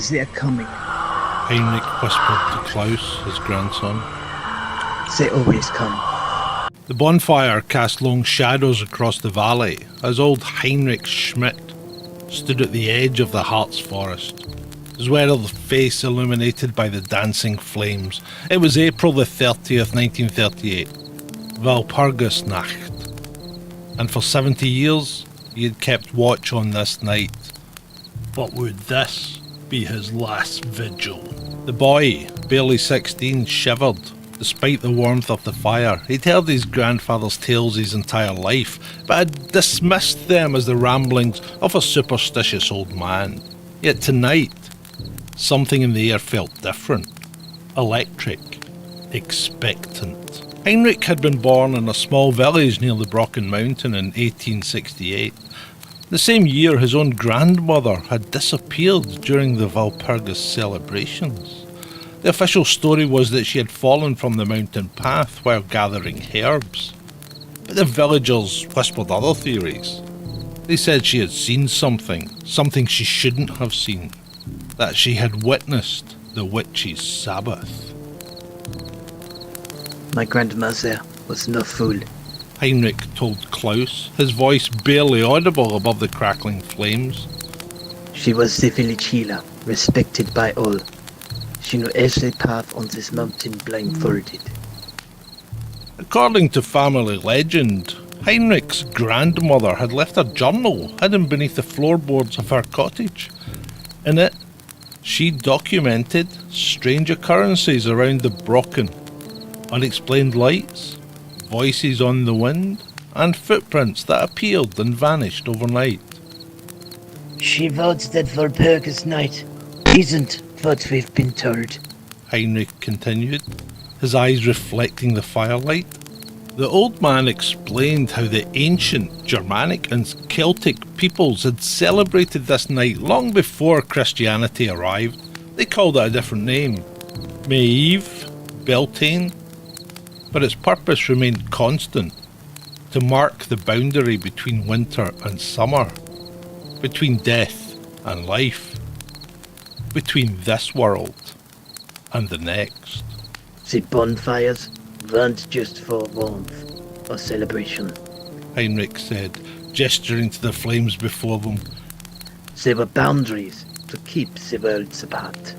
knows they're coming. Heinrich whispered to Klaus, his grandson. They always come. The bonfire cast long shadows across the valley as old Heinrich Schmidt stood at the edge of the Harz forest, his weathered face illuminated by the dancing flames. It was April the 30th, 1938, Walpurgis Night, and for 70 years he had kept watch on this night. But would this be his last vigil? The boy, barely 16, shivered despite the warmth of the fire. He'd heard his grandfather's tales his entire life, but had dismissed them as the ramblings of a superstitious old man. Yet tonight, something in the air felt different. Electric. Expectant. Heinrich had been born in a small village near the Brocken mountain in 1868. The same year his own grandmother had disappeared during the Walpurgis celebrations. The official story was that she had fallen from the mountain path while gathering herbs. But the villagers whispered other theories. They said she had seen something she shouldn't have seen, that she had witnessed the witch's Sabbath. My grandmother was no fool. Heinrich told Klaus, his voice barely audible above the crackling flames. She was the village healer, respected by all. She knew every path on this mountain blindfolded. According to family legend, Heinrich's grandmother had left a journal hidden beneath the floorboards of her cottage. In it, she documented strange occurrences around the Brocken, unexplained lights, voices on the wind, and footprints that appeared and vanished overnight. She votes that Walpurgis Night isn't what we've been told, Heinrich continued, his eyes reflecting the firelight. The old man explained how the ancient Germanic and Celtic peoples had celebrated this night long before Christianity arrived. They called it a different name, Maeve, Beltane, but its purpose remained constant, to mark the boundary between winter and summer, between death and life, between this world and the next. The bonfires weren't just for warmth or celebration, Heinrich said, gesturing to the flames before them. They were boundaries to keep the worlds apart.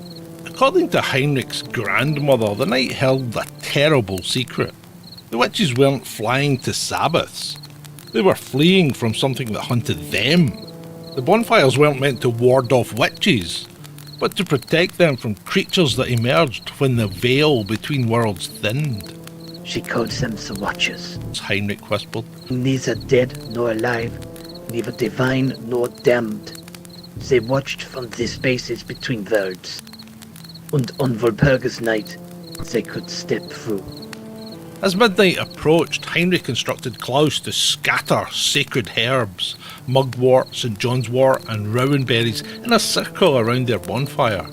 According to Heinrich's grandmother, the night held a terrible secret. The witches weren't flying to sabbaths. They were fleeing from something that hunted them. The bonfires weren't meant to ward off witches, but to protect them from creatures that emerged when the veil between worlds thinned. She called them the Watchers. Heinrich whispered. Neither dead nor alive, neither divine nor damned. They watched from the spaces between worlds. And on Walpurgis Night, they could step through. As midnight approached, Heinrich instructed Klaus to scatter sacred herbs, mugwort, St. John's wort and rowan berries in a circle around their bonfire.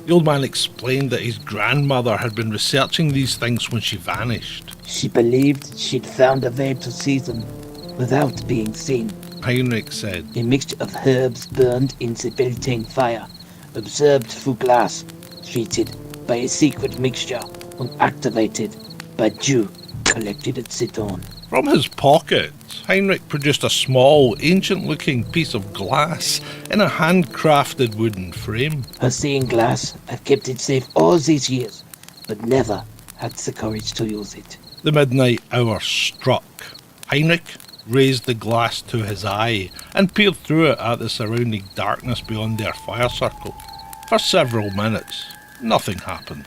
The old man explained that his grandmother had been researching these things when she vanished. She believed she'd found a way to see them without being seen. Heinrich said. A mixture of herbs burned in the Beltane fire, observed through glass, treated by a secret mixture, and activated by dew collected at the dawn. From his pocket, Heinrich produced a small, ancient-looking piece of glass in a handcrafted wooden frame. Her seeing glass, I've kept it safe all these years, but never had the courage to use it. The midnight hour struck. Heinrich raised the glass to his eye and peered through it at the surrounding darkness beyond their fire circle. For several minutes, nothing happened.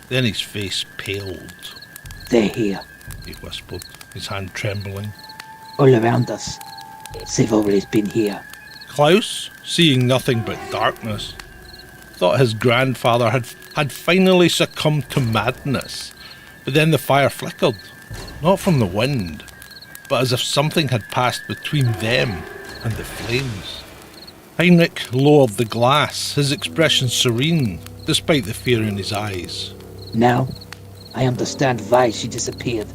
Then his face paled. They're here, he whispered, his hand trembling. all around us. They've always been here. Klaus, seeing nothing but darkness, thought his grandfather had finally succumbed to madness. But then the fire flickered, not from the wind, but as if something had passed between them and the flames. Heinrich lowered the glass, his expression serene, despite the fear in his eyes. Now, I understand why she disappeared.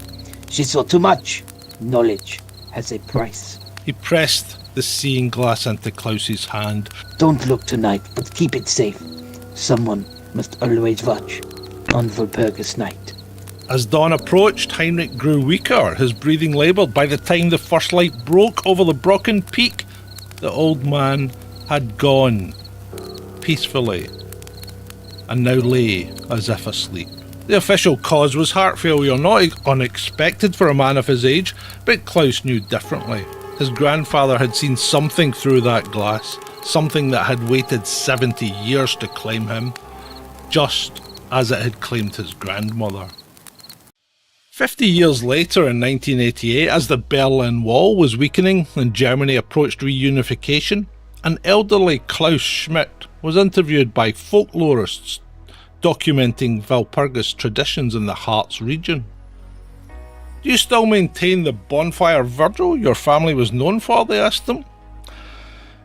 She saw too much. Knowledge has a price. He pressed the seeing glass into Klaus's hand. Don't look tonight, but keep it safe. Someone must always watch on Walpurgis Night. As dawn approached, Heinrich grew weaker, his breathing laboured. By the time the first light broke over the Brocken peak, the old man had gone peacefully and now lay as if asleep. The official cause was heart failure, not unexpected for a man of his age, but Klaus knew differently. His grandfather had seen something through that glass, something that had waited 70 years to claim him, just as it had claimed his grandmother. 50 years later, in 1988, as the Berlin Wall was weakening and Germany approached reunification, an elderly Klaus Schmidt was interviewed by folklorists documenting Walpurgis traditions in the Harz region. "Do you still maintain the bonfire vigil your family was known for?" they asked him.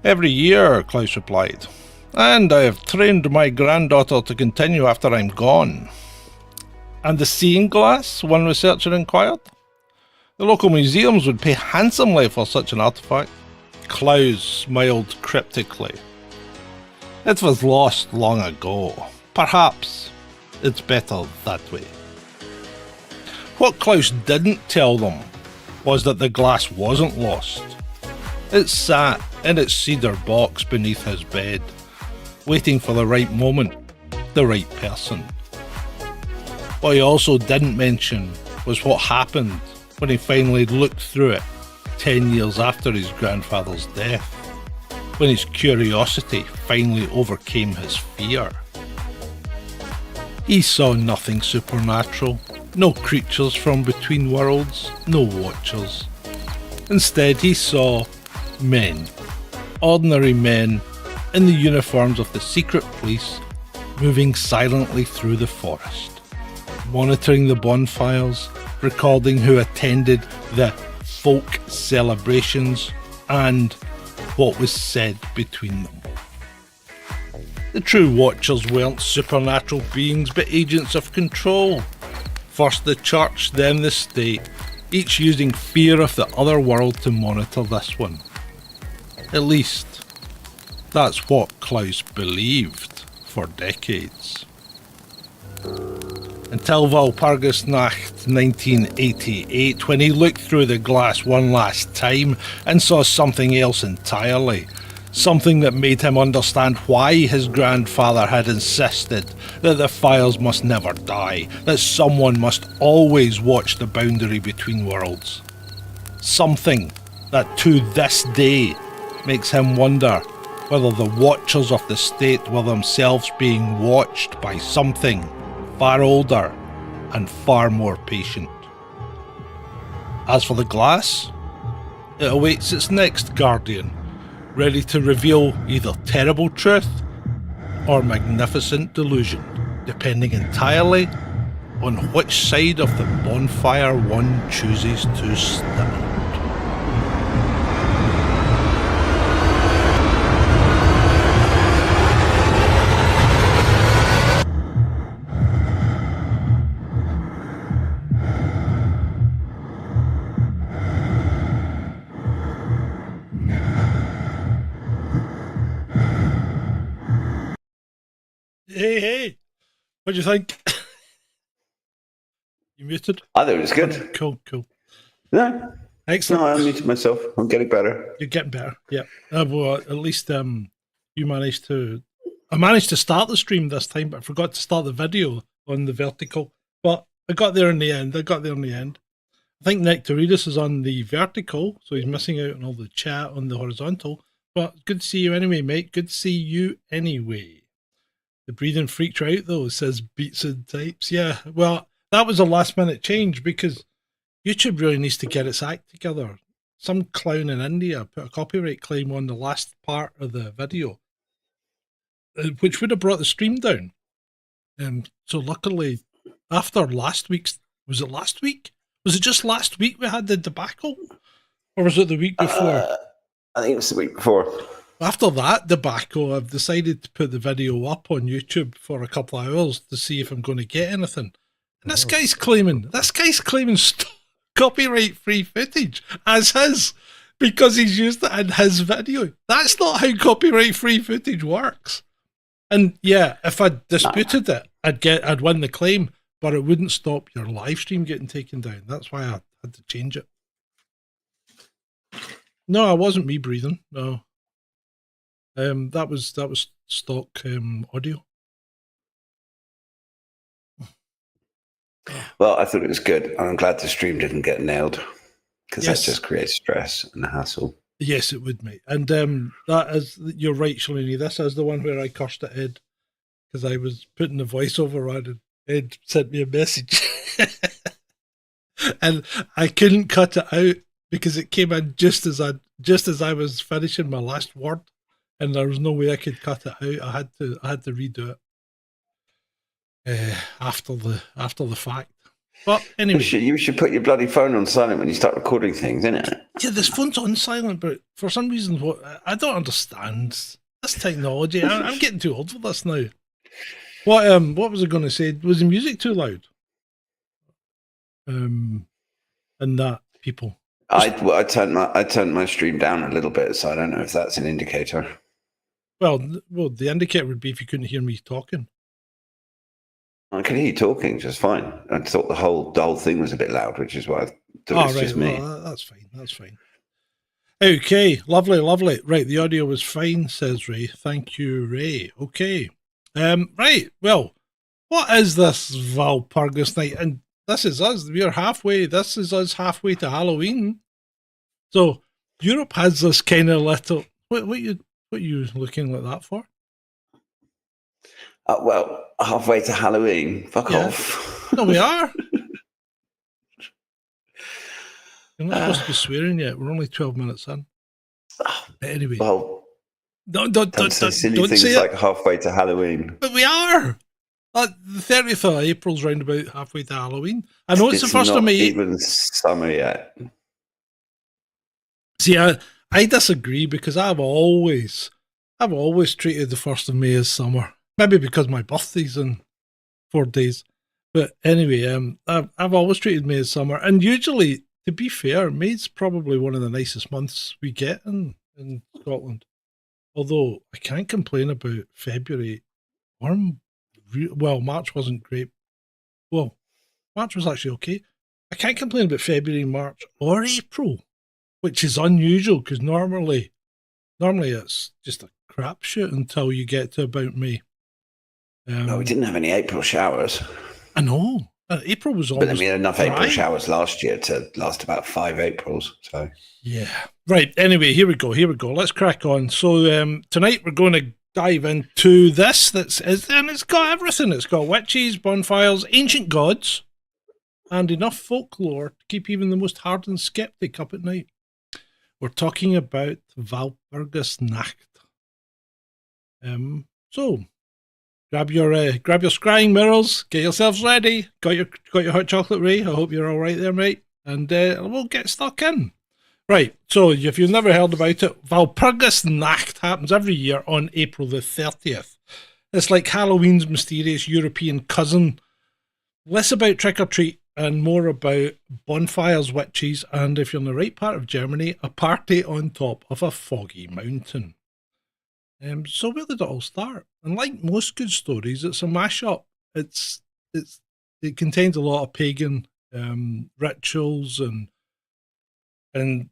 "Every year," Klaus replied, "and I have trained my granddaughter to continue after I'm gone." "And the seeing glass?" one researcher inquired. "The local museums would pay handsomely for such an artifact." Klaus smiled cryptically. "It was lost long ago. Perhaps it's better that way." What Klaus didn't tell them was that the glass wasn't lost. It sat in its cedar box beneath his bed, waiting for the right moment, the right person. What he also didn't mention was what happened when he finally looked through it 10 years after his grandfather's death, when his curiosity finally overcame his fear. He saw nothing supernatural, no creatures from between worlds, no watchers. Instead, he saw men, ordinary men in the uniforms of the secret police, moving silently through the forest, monitoring the bonfires, recording who attended the folk celebrations, and what was said between them. The true watchers weren't supernatural beings, but agents of control. First the church, then the state, each using fear of the other world to monitor this one. At least, that's what Klaus believed for decades. Until Walpurgis Night 1988, when he looked through the glass one last time and saw something else entirely. Something that made him understand why his grandfather had insisted that the fires must never die, that someone must always watch the boundary between worlds. Something that to this day makes him wonder whether the watchers of the state were themselves being watched by something far older and far more patient. As for the glass, it awaits its next guardian, ready to reveal either terrible truth or magnificent delusion, depending entirely on which side of the bonfire one chooses to stand. Hey, what do you think? You muted? I thought it was good. Cool. No, Excellent. no, I muted myself. I'm getting better. You're getting better, yeah. Well, at least you managed to... I managed to start the stream this time, but I forgot to start the video on the vertical. But I got there in the end. I think Nectaridus is on the vertical, so he's missing out on all the chat on the horizontal. But good to see you anyway, mate. Good to see you anyway. The breathing freaked her out, though, says Beats and Types. Yeah, well, that was a last-minute change because YouTube really needs to get its act together. Some clown in India put a copyright claim on the last part of the video, which would have brought the stream down. So luckily, after last week's... Was it last week? Was it just last week we had the debacle? Or was it the week before? I think it was the week before. After that debacle, I've decided to put the video up on YouTube for a couple of hours to see if I'm going to get anything. And this guy's claiming copyright-free footage as his. because he's used it in his video. That's not how copyright-free footage works. And yeah, if I disputed it, I'd win the claim, but it wouldn't stop your live stream getting taken down. That's why I had to change it. No, it wasn't me breathing. No, that was stock audio. Well, I thought it was good. I'm glad the stream didn't get nailed, because Yes. that just creates stress and hassle. Yes, it would, mate. And that is, you're right, Shalini. This is the one where I cursed at Ed because I was putting the voiceover on, and Ed sent me a message, and I couldn't cut it out because it came in just as I was finishing my last word, and there was no way I could cut it out. I had to redo it after the fact. But anyway, You should put your bloody phone on silent when you start recording things, innit? yeah, this phone's on silent, but for some reason, I don't understand this technology. I'm getting too old for this now. What was I going to say? Was the music too loud? And that people. I turned my stream down a little bit, so I don't know if that's an indicator. Well, the indicator would be if you couldn't hear me talking. I could hear you talking just fine. I thought the whole thing was a bit loud, which is why I thought it was just me. Well, that's fine. That's fine. Okay, lovely. Right, the audio was fine, says Ray. Thank you, Ray. Okay. Right, well, what is this Walpurgis Night? And this is us. We're halfway. This is us halfway to Halloween. So Europe has this kind of little. What you looking like that for? Well, halfway to Halloween. Fuck Yeah. off. No, we are. You're not supposed to be swearing yet. We're only 12 minutes in. Anyway, Well, don't say silly don't things say like it. halfway to Halloween. But we are. The 30th of April's round about halfway to Halloween. I know it's the first not of May. even summer yet. See, I disagree because I've always treated the 1st of May as summer. Maybe because my birthday's in 4 days. But anyway, I've always treated May as summer. And usually, to be fair, May's probably one of the nicest months we get in Scotland. Although I can't complain about February. March wasn't great. Well, March was actually okay. I can't complain about February, March, or April, which is unusual because normally it's just a crapshoot until you get to about May. No, we didn't have any April showers. I know. April was almost. But then we had enough dry. April showers last year to last about 5 Aprils. So Yeah. Right. Anyway, here we go. Let's crack on. So tonight we're going to dive into this. And it's got everything. It's got witches, bonfires, ancient gods, and enough folklore to keep even the most hardened skeptic up at night. We're talking about Walpurgis Night. So grab your scrying mirrors, get yourselves ready. Got your hot chocolate, Ray. I hope you're all right there, mate. And we'll get stuck in. Right, so if you've never heard about it, Walpurgis Night happens every year on April the 30th. It's like Halloween's mysterious European cousin. Less about trick-or-treat and more about bonfires, witches, and if you're in the right part of Germany, a party on top of a foggy mountain. So where did it all start? And like most good stories, it's a mashup. It contains a lot of pagan rituals and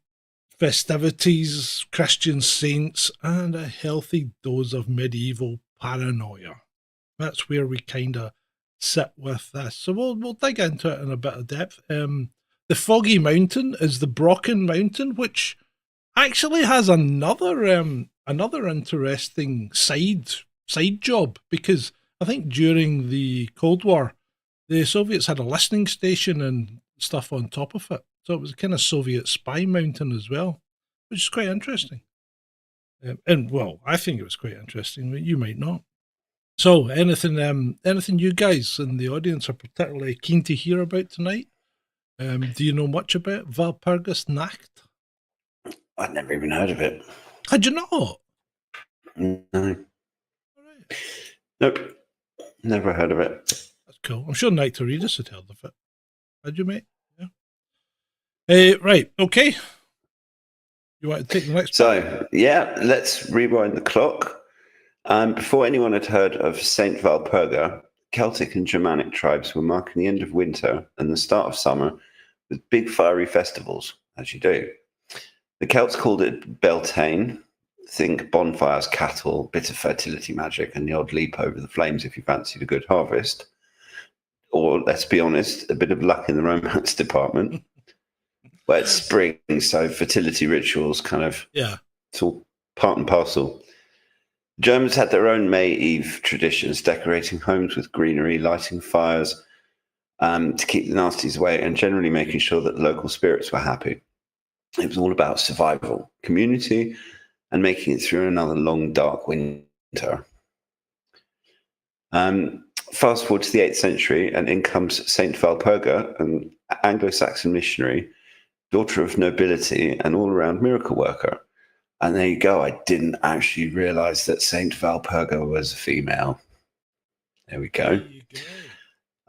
festivities, Christian saints, and a healthy dose of medieval paranoia. That's where we kind of sit with this. So we'll dig into it in a bit of depth. The foggy mountain is the Brocken mountain, which actually has another interesting side job, because I think during the Cold War, the Soviets had a listening station and stuff on top of it. So it was a kind of Soviet spy mountain as well, which is quite interesting. I think it was quite interesting, but you might not. So anything you guys in the audience are particularly keen to hear about tonight? Do you know much about Walpurgis Night? I'd never even heard of it. Had you not? No. Right. Nope. Never heard of it. That's cool. I'm sure Nectaridus had heard of it. Had you, mate? Yeah. Right. Okay. You want to take the next part? So, yeah, let's rewind the clock. Before anyone had heard of Saint Walpurga, Celtic and Germanic tribes were marking the end of winter and the start of summer with big fiery festivals, as you do. The Celts called it Beltane. Think bonfires, cattle, bit of fertility magic, and the odd leap over the flames if you fancied a good harvest. Or, let's be honest, a bit of luck in the romance department. Where it's spring, so fertility rituals it's all part and parcel. Germans had their own May Eve traditions, decorating homes with greenery, lighting fires to keep the nasties away, and generally making sure that local spirits were happy. It was all about survival, community, and making it through another long, dark winter. Fast forward to the 8th century, and in comes Saint Walpurga, an Anglo-Saxon missionary, daughter of nobility and all-around miracle worker. And there you go. I didn't actually realize that Saint Walpurga was a female. There we go.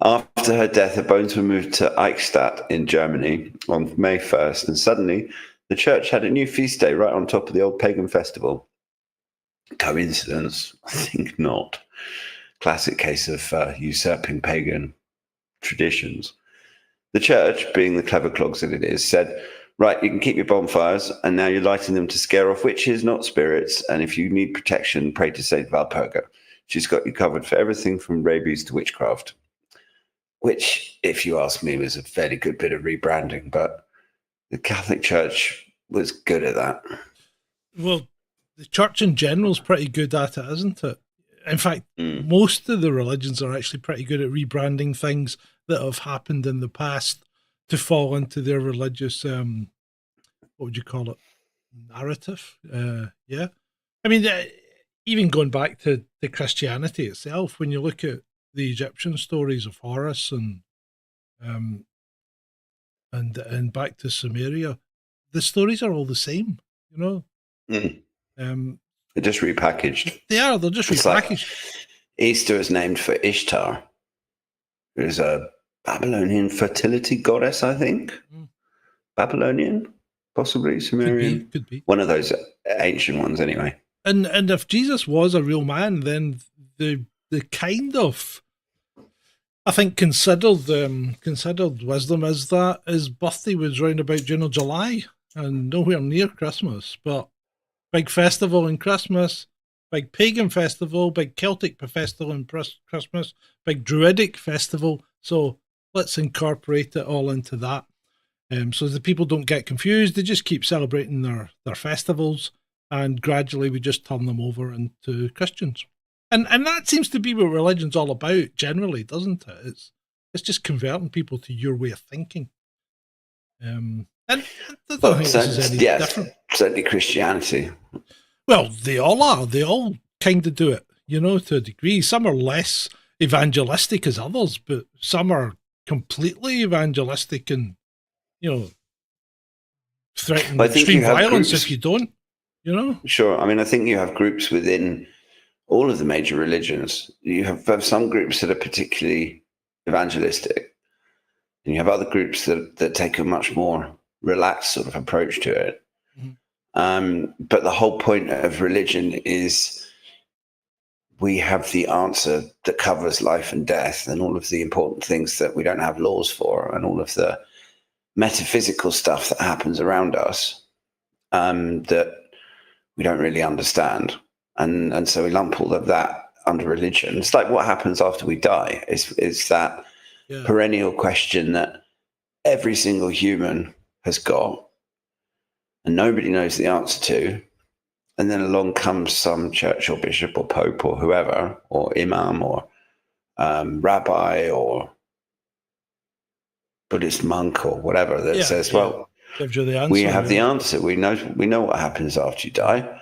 After her death, her bones were moved to Eichstätt in Germany on May 1st, and suddenly the church had a new feast day right on top of the old pagan festival. Coincidence? I think not. Classic case of usurping pagan traditions. The church, being the clever clogs that it is, said, right, you can keep your bonfires, and now you're lighting them to scare off witches, not spirits, and if you need protection, pray to Saint Walpurga. She's got you covered for everything from rabies to witchcraft. Which, if you ask me, was a fairly good bit of rebranding, but the Catholic Church was good at that. Well, the church in general is pretty good at it, isn't it? In fact, most of the religions are actually pretty good at rebranding things that have happened in the past to fall into their religious, what would you call it, narrative? Yeah. I mean, even going back to Christianity itself, when you look at the Egyptian stories of Horus and back to Sumeria, the stories are all the same, you know? They're just repackaged. They're just it's repackaged. Like Easter is named for Ishtar, who is a Babylonian fertility goddess, I think. Babylonian, possibly Sumerian. Could be. One of those ancient ones, anyway. And if Jesus was a real man, then the kind of, I think, considered wisdom is that his birthday was round about June or July and nowhere near Christmas. But big festival in Christmas, big pagan festival, big Celtic festival in Christmas, big Druidic festival. So let's incorporate it all into that. So the people don't get confused. They just keep celebrating their festivals, and gradually we just turn them over into Christians. And that seems to be what religion's all about generally, doesn't it? It's just converting people to your way of thinking. And I don't think this is any different. Certainly Christianity. Well, they all are. They all kind of do it, you know, to a degree. Some are less evangelistic as others, but some are completely evangelistic and, you know, threaten extreme violence if you don't, you know? Sure. I mean, I think you have groups within all of the major religions. You have some groups that are particularly evangelistic, and you have other groups that take a much more relaxed sort of approach to it. But the whole point of religion is we have the answer that covers life and death and all of the important things that we don't have laws for, and all of the metaphysical stuff that happens around us that we don't really understand. And so we lump all of that under religion. It's like what happens after we die. It's that perennial question that every single human has got and nobody knows the answer to. And then along comes some church or bishop or pope or whoever, or imam or rabbi or Buddhist monk or whatever that says, well, we have the answer. We know what happens after you die.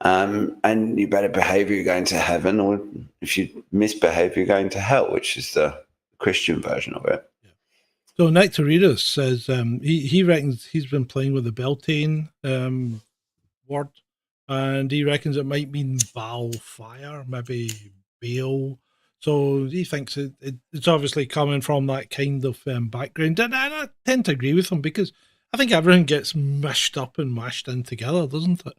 And you better behave, you're going to heaven, or if you misbehave, you're going to hell, which is the Christian version of it. Yeah. So Nectaridus says he reckons he's been playing with the Beltane word, and he reckons it might mean Baal fire, maybe Baal. So he thinks it's obviously coming from that kind of background. And I tend to agree with him, because I think everything gets mashed up and mashed in together, doesn't it?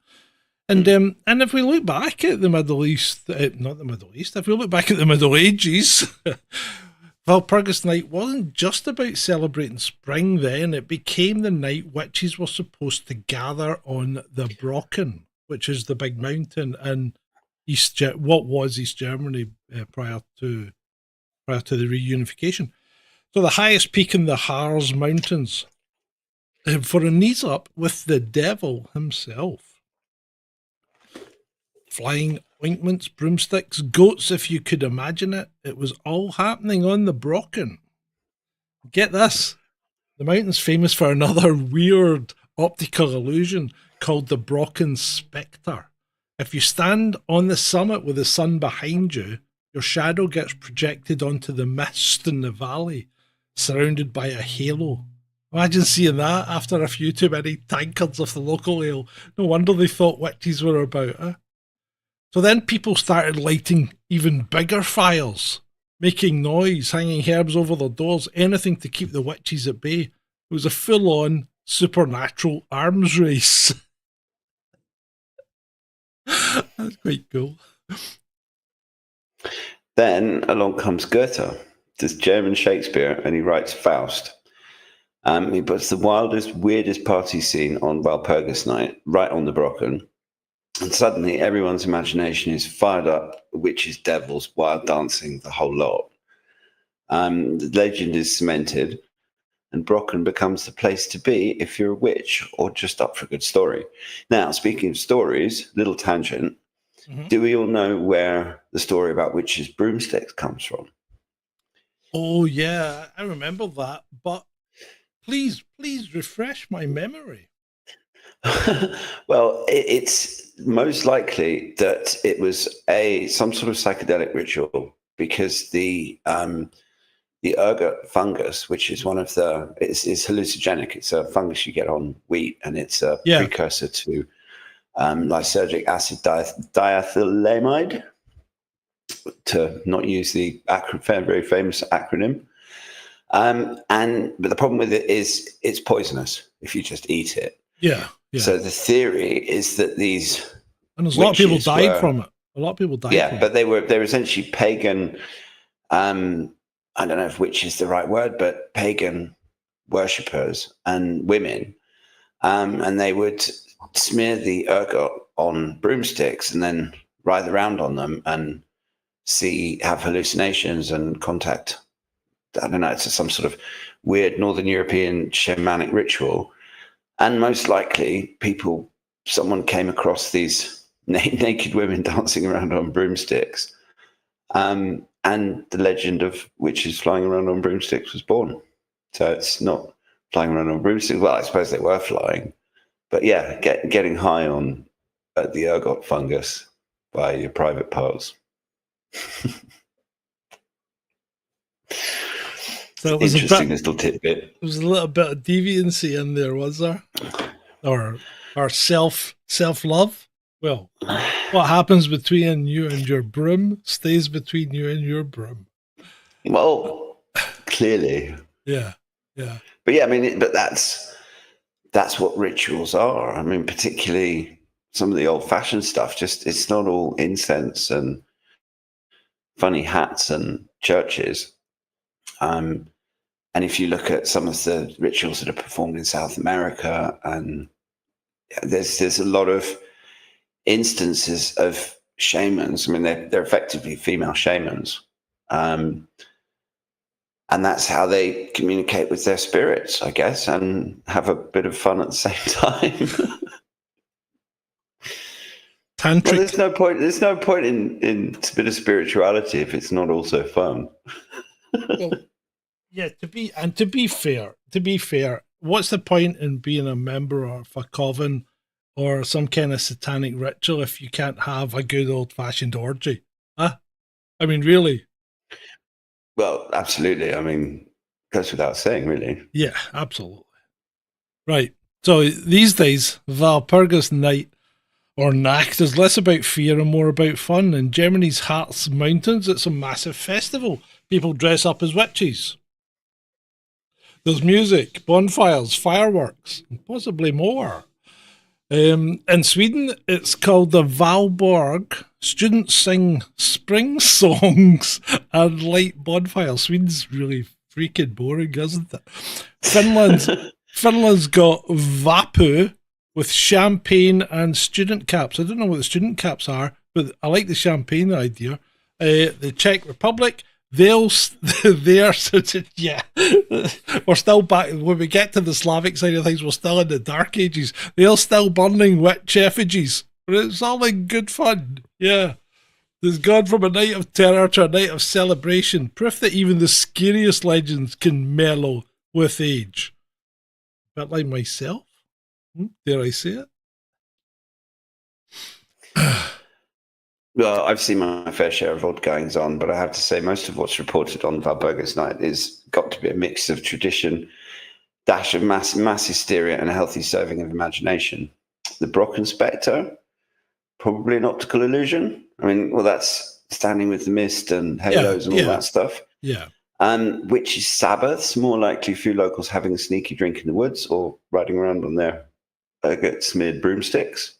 And if we look back at the Middle East, not the Middle East, if we look back at the Middle Ages, Walpurgis Night wasn't just about celebrating spring then. It became the night witches were supposed to gather on the Brocken, which is the big mountain in what was East Germany prior to the reunification. So the highest peak in the Harz Mountains for a knees up with the devil himself. Flying ointments, broomsticks, goats, if you could imagine it. It was all happening on the Brocken. Get this. The mountain's famous for another weird optical illusion called the Brocken Spectre. If you stand on the summit with the sun behind you, your shadow gets projected onto the mist in the valley, surrounded by a halo. Imagine seeing that after a few too many tankards of the local ale. No wonder they thought witches were about, eh? So then people started lighting even bigger fires, making noise, hanging herbs over their doors, anything to keep the witches at bay. It was a full-on supernatural arms race. That's quite cool. Then along comes Goethe, this German Shakespeare, and he writes Faust. He puts the wildest, weirdest party scene on Walpurgis Night, right on the Brocken. And suddenly everyone's imagination is fired up, witches, devils, wild dancing, the whole lot. The legend is cemented, and Brocken becomes the place to be if you're a witch or just up for a good story. Now, speaking of stories, little tangent, do we all know where the story about witches' broomsticks comes from? Oh, yeah, I remember that, but please refresh my memory. Well, it's most likely that it was some sort of psychedelic ritual, because the ergot fungus, which is one of is hallucinogenic. It's a fungus you get on wheat, and it's a precursor to lysergic acid diethylamide, to not use the very famous acronym. But the problem with it is it's poisonous if you just eat it. Yeah. So the theory is that these, and there's a lot of people died from it. A lot of people died. Yeah, from but they were essentially pagan. I don't know if witch is the right word, but pagan worshippers and women, and they would smear the ergot on broomsticks and then ride around on them and have hallucinations and contact. I don't know. It's some sort of weird Northern European shamanic ritual. And most likely, someone came across these naked women dancing around on broomsticks. And the legend of witches flying around on broomsticks was born. So it's not flying around on broomsticks. Well, I suppose they were flying. But yeah, getting high on the ergot fungus by your private parts. So it was interesting little tidbit. There was a little bit of deviancy in there, was there? Or self-love? Well, what happens between you and your broom stays between you and your broom. Well, clearly. Yeah. But yeah, I mean, but that's what rituals are. I mean, particularly some of the old-fashioned stuff. Just it's not all incense and funny hats and churches. And if you look at some of the rituals that are performed in South America, and there's a lot of instances of shamans. I mean, they're effectively female shamans, and that's how they communicate with their spirits, I guess, and have a bit of fun at the same time. Tantric. Well, there's no point in a bit of spirituality if it's not also fun. Well, yeah, to be fair, what's the point in being a member of a coven or some kind of satanic ritual if you can't have a good old-fashioned orgy? Huh? I mean, really? Well, absolutely. I mean, goes without saying, really. Yeah, absolutely. Right. So these days, Walpurgis Night or Nacht is less about fear and more about fun. In Germany's Harz Mountains, it's a massive festival. People dress up as witches. There's music, bonfires, fireworks, and possibly more. In Sweden, it's called the Valborg. Students sing spring songs and light bonfires. Sweden's really freaking boring, isn't it? Finland's got Vapu with champagne and student caps. I don't know what the student caps are, but I like the champagne idea. The Czech Republic, they're yeah. We're still back when we get to the Slavic side of things. We're still in the Dark Ages. They're still burning witch effigies, but it's all in good fun. Yeah, it's gone from a night of terror to a night of celebration. Proof that even the scariest legends can mellow with age. A bit like myself. Dare I say it? Well, I've seen my fair share of odd goings on, but I have to say most of what's reported on Walpurgis Night is got to be a mix of tradition, dash of mass hysteria, and a healthy serving of imagination. The Brocken spectre, probably an optical illusion. I mean, well, that's standing with the mist and halos and all that stuff. Yeah. Witches' sabbaths, more likely a few locals having a sneaky drink in the woods or riding around on their smeared broomsticks.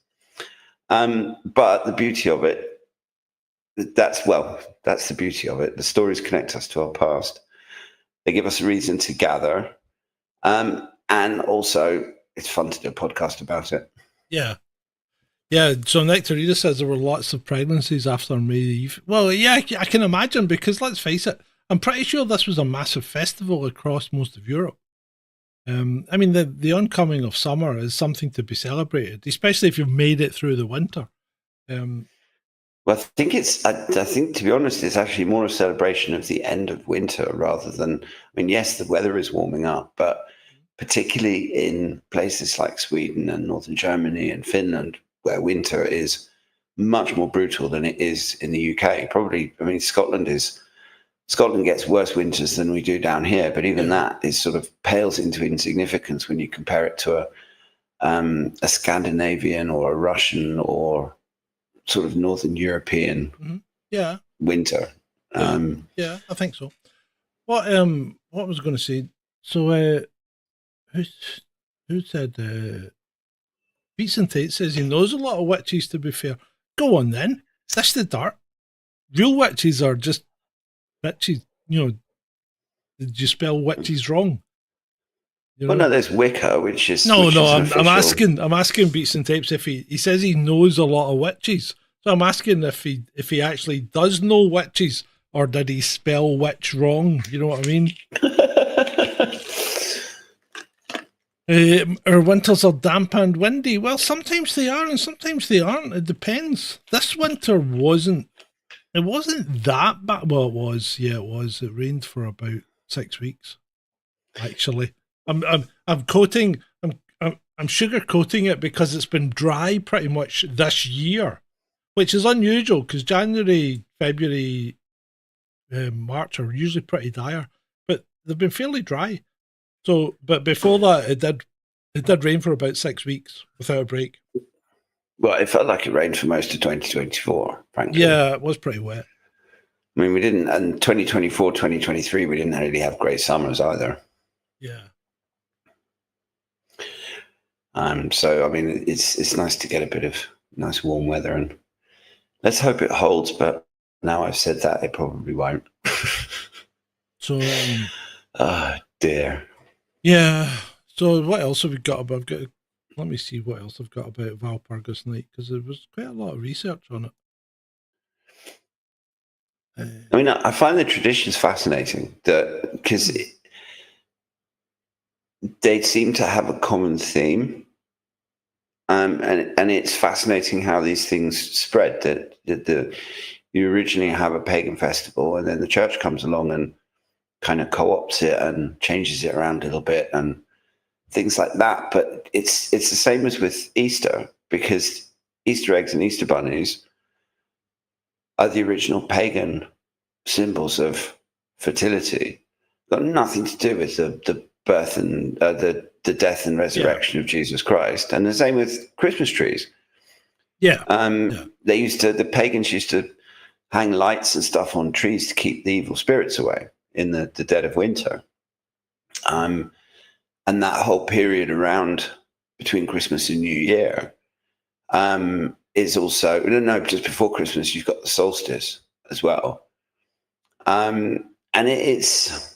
But the beauty of it, that's the beauty of it. The stories connect us to our past. They give us a reason to gather. And also, it's fun to do a podcast about it. Yeah. Yeah, so Nectarita says there were lots of pregnancies after May Eve. Well, yeah, I can imagine, because let's face it, I'm pretty sure this was a massive festival across most of Europe. I mean, the oncoming of summer is something to be celebrated, especially if you've made it through the winter. Well, I think, to be honest, it's actually more a celebration of the end of winter rather than, I mean, yes, the weather is warming up, but particularly in places like Sweden and northern Germany and Finland, where winter is much more brutal than it is in the UK. Probably, I mean, Scotland gets worse winters than we do down here, but even that is sort of pales into insignificance when you compare it to a Scandinavian or a Russian or sort of Northern European winter. Yeah, I think so. What was I going to say? So, who said? Beats and Tate says he knows a lot of witches. To be fair, go on then. That's the dirt. Real witches are just witches. You know, did you spell witches wrong? You know? Well, no, there's Wicca, which is no. I'm official... asking Beats and Tapes if he says he knows a lot of witches. So I'm asking if he actually does know witches, or did he spell witch wrong? You know what I mean? Our winters are damp and windy. Well, sometimes they are, and sometimes they aren't. It depends. This winter wasn't. It wasn't that bad. Well, it was. Yeah, it was. It rained for about 6 weeks. Actually, I'm sugarcoating it because it's been dry pretty much this year, which is unusual because January, February, March are usually pretty dire, but they've been fairly dry. So, but before that, it did rain for about 6 weeks without a break. Well, it felt like it rained for most of 2024, frankly. Yeah, it was pretty wet. I mean, we didn't, and 2024, 2023, we didn't really have great summers either. Yeah. So, I mean, it's nice to get a bit of nice warm weather, and let's hope it holds, but now I've said that, it probably won't. So, oh, dear. Yeah. So what else have we got about? Let me see what else I've got about Walpurgis Night, because there was quite a lot of research on it. I mean, I find the traditions fascinating because they seem to have a common theme, and it's fascinating how these things spread. That you originally have a pagan festival, and then the church comes along and kind of co-opts it and changes it around a little bit and things like that. But it's the same as with Easter, because Easter eggs and Easter bunnies are the original pagan symbols of fertility. Got nothing to do with the birth and the death and resurrection of Jesus Christ. And the same with Christmas trees. The pagans used to hang lights and stuff on trees to keep the evil spirits away in the dead of winter. and that whole period around between Christmas and New Year is also, no, just before Christmas, you've got the solstice as well. And it's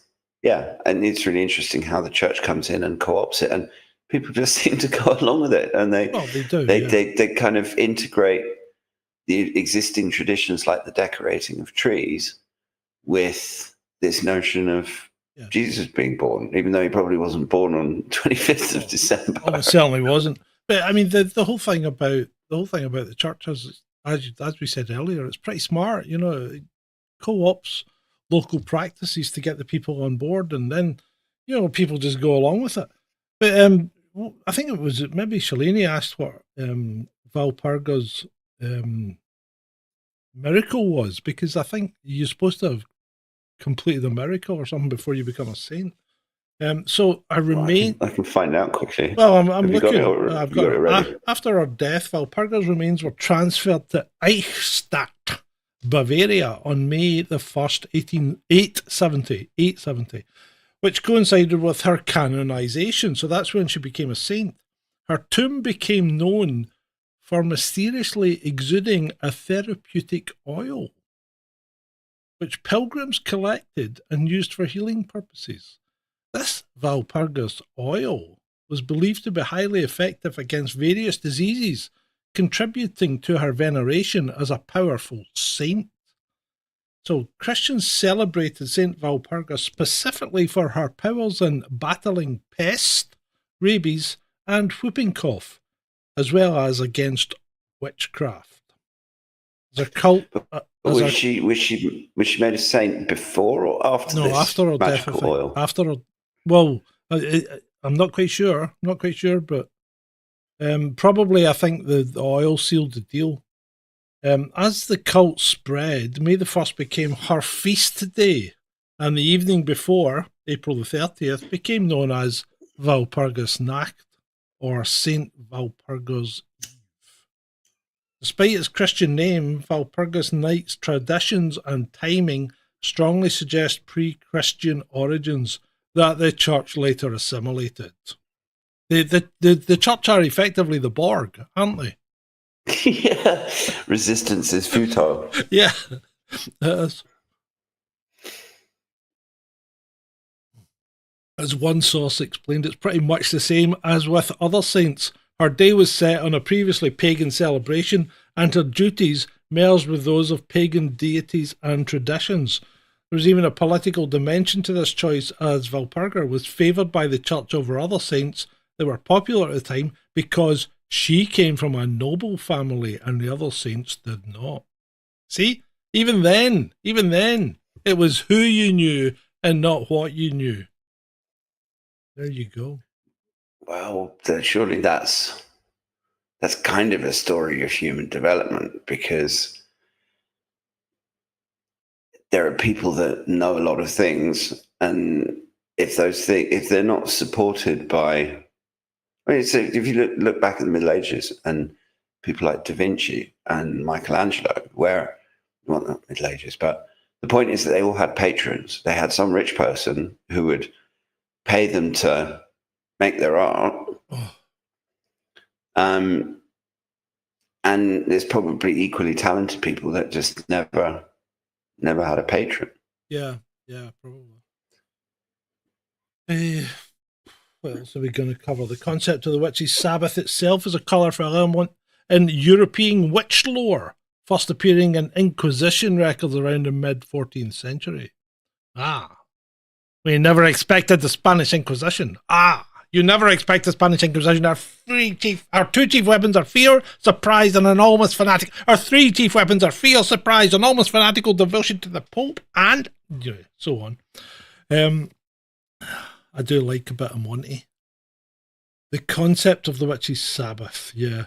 really interesting how the church comes in and co-opts it, and people just seem to go along with it, and they do. They kind of integrate the existing traditions like the decorating of trees with this notion of Jesus being born, even though he probably wasn't born on 25th of December. Oh, it certainly wasn't. But I mean, the whole thing about the church is, as we said earlier, it's pretty smart. You know, it co-ops local practices to get the people on board, and then people just go along with it. But I think it was maybe Shalini asked what Walpurgis miracle was, because I think you're supposed to have completed a miracle or something before you become a saint. So I remain. I can find out quickly. Well, I'm looking. I've got it ready. After her death, Walpurgis' remains were transferred to Eichstätt, Bavaria, on May the 1st, 870, which coincided with her canonization. So that's when she became a saint. Her tomb became known for mysteriously exuding a therapeutic oil, which pilgrims collected and used for healing purposes. This Walpurgis oil was believed to be highly effective against various diseases, contributing to her veneration as a powerful saint. So Christians celebrated Saint Walpurgis specifically for her powers in battling pest, rabies, and whooping cough, as well as against witchcraft. As a cult. Was she made a saint before or after? No, this after her death. oil? After her. Well, I'm not quite sure. But probably I think the oil sealed the deal. As the cult spread, May the 1st became her feast day, and the evening before, April the 30th, became known as Walpurgis Night, or Saint Walpurgis Eve. Despite its Christian name, Walpurgis Night's traditions and timing strongly suggest pre-Christian origins that the church later assimilated. The church are effectively the Borg, aren't they? Yeah, resistance is futile. Yeah, it is. As one source explained, it's pretty much the same as with other saints. Her day was set on a previously pagan celebration, and her duties merged with those of pagan deities and traditions. There was even a political dimension to this choice, as Walpurga was favoured by the church over other saints that were popular at the time because she came from a noble family and the other saints did not. See, even then, it was who you knew and not what you knew. There you go. Well, surely that's kind of a story of human development, because there are people that know a lot of things, and if they're not supported by, so if you look back at the Middle Ages and people like Da Vinci and Michelangelo, not Middle Ages, but the point is that they all had patrons. They had some rich person who would pay them to make their art. Oh. And there's probably equally talented people that just never had a patron. Yeah, probably. What else are we going to cover? The concept of the witch's Sabbath itself is a colourful element in European witch lore, first appearing in Inquisition records around the mid-14th century. We never expected the Spanish Inquisition. You never expect the Spanish Inquisition. Our two chief weapons are fear, surprise, and an almost fanatic. Our three chief weapons are fear, surprise, and almost fanatical devotion to the Pope, and so on. I do like a bit of Monty. The concept of the witch's Sabbath, yeah.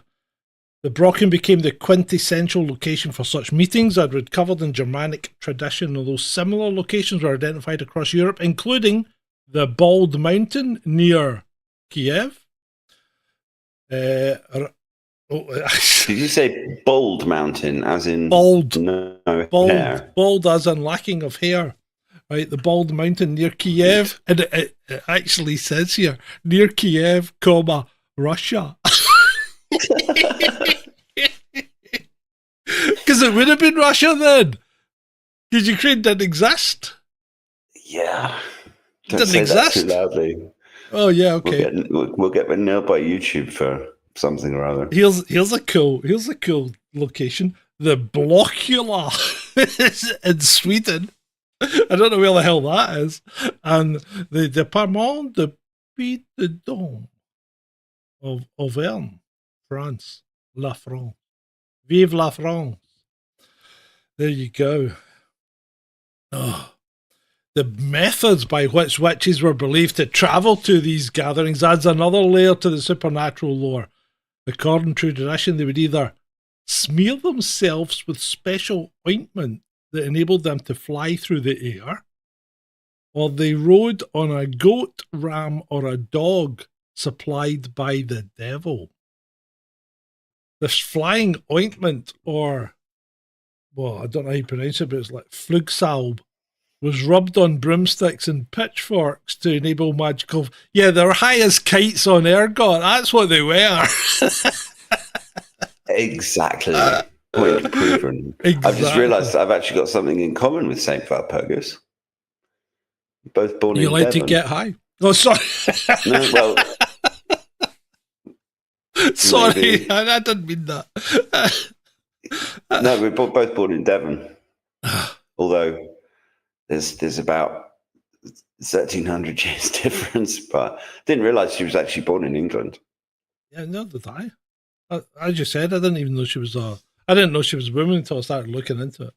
The Brocken became the quintessential location for such meetings that were covered in Germanic tradition, although similar locations were identified across Europe, including the Bald Mountain near Kiev. Did you say Bald Mountain as in bald? No bald, hair? Bald as in lacking of hair. right? The bald mountain near Kiev, and it actually says here near Kiev, comma Russia, because it would have been Russia then, because Ukraine didn't exist. Yeah, It don't didn't say exist. that too loudly. Oh yeah, okay. We'll get nailed by YouTube for something or other. Here's a cool location. The Blockula in Sweden. I don't know where the hell that is. And the Département de Puy-de-Dôme of Auvergne, France. La France. Vive la France. There you go. Oh. The methods by which witches were believed to travel to these gatherings adds another layer to the supernatural lore. According to tradition, they would either smear themselves with special ointment that enabled them to fly through the air, or they rode on a goat, ram, or a dog supplied by the devil. This flying ointment, or, well, I don't know how you pronounce it, but it's like flugsalb, was rubbed on broomsticks and pitchforks to enable magical... Yeah, they're high as kites on ergot. That's what they were. Exactly. Point proven. Exactly. I've just realised I've actually got something in common with St. Walpurgis. Both born in Devon. You like to get high? Oh, sorry. No, well... Sorry, I didn't mean that. No, we're both born in Devon. Although there's about 1,300 years difference, but didn't realise she was actually born in England. Yeah, no, did I? As you said, I didn't even know she was I didn't know she was a woman until I started looking into it.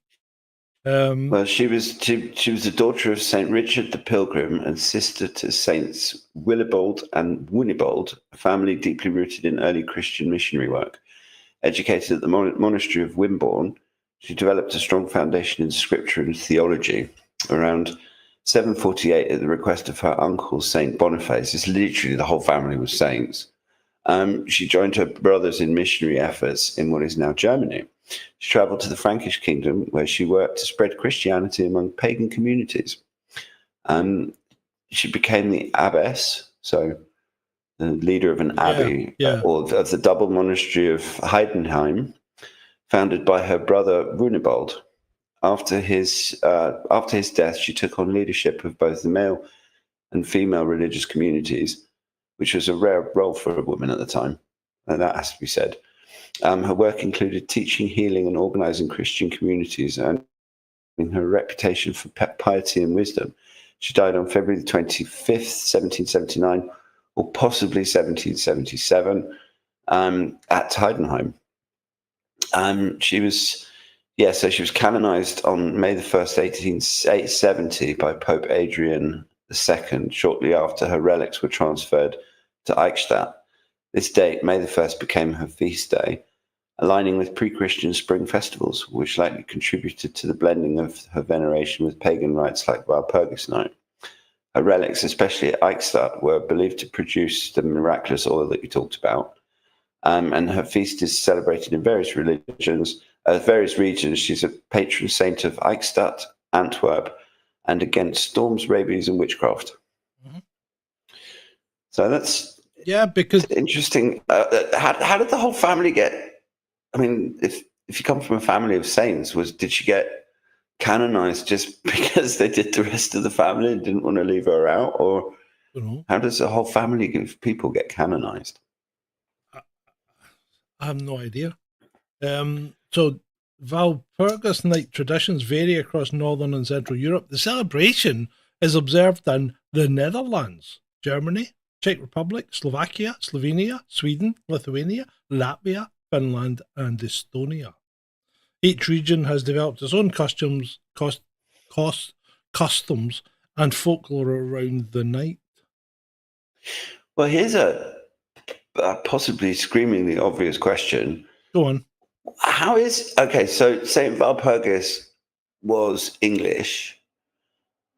Well, she was the daughter of Saint Richard the Pilgrim and sister to Saints Willibald and Wunibald, a family deeply rooted in early Christian missionary work. Educated at the monastery of Wimborne, she developed a strong foundation in scripture and theology. Around 748, at the request of her uncle, Saint Boniface, it's literally the whole family was saints, she joined her brothers in missionary efforts in what is now Germany. She traveled to the Frankish kingdom, where she worked to spread Christianity among pagan communities. She became the abbess, so the leader of an abbey, or of the double monastery of Heidenheim, founded by her brother Runibald. After his death, she took on leadership of both the male and female religious communities, which was a rare role for a woman at the time, and that has to be said. Her work included teaching, healing, and organizing Christian communities, and her reputation for piety and wisdom. She died on February 25th, 1779, or possibly 1777, at Heidenheim. She was canonized on May the 1st, 1870 by Pope Adrian II, shortly after her relics were transferred to Eichstätt. This date, May the 1st, became her feast day, aligning with pre-Christian spring festivals, which likely contributed to the blending of her veneration with pagan rites like Walpurgis Night. Her relics, especially at Eichstätt, were believed to produce the miraculous oil that you talked about. And her feast is celebrated in various regions. She's a patron saint of Eichstätt, Antwerp, and against storms, rabies, and witchcraft. Mm-hmm. So that's because interesting. How did the whole family get? I mean, if you come from a family of saints, did she get canonized just because they did the rest of the family and didn't want to leave her out, or how does the whole family of people get canonized? I have no idea. So Walpurgis Night traditions vary across Northern and Central Europe. The celebration is observed in the Netherlands, Germany, Czech Republic, Slovakia, Slovenia, Sweden, Lithuania, Latvia, Finland, and Estonia. Each region has developed its own customs and folklore around the night. Well, here's a possibly screamingly obvious question. Go on. So St. Walpurgis was English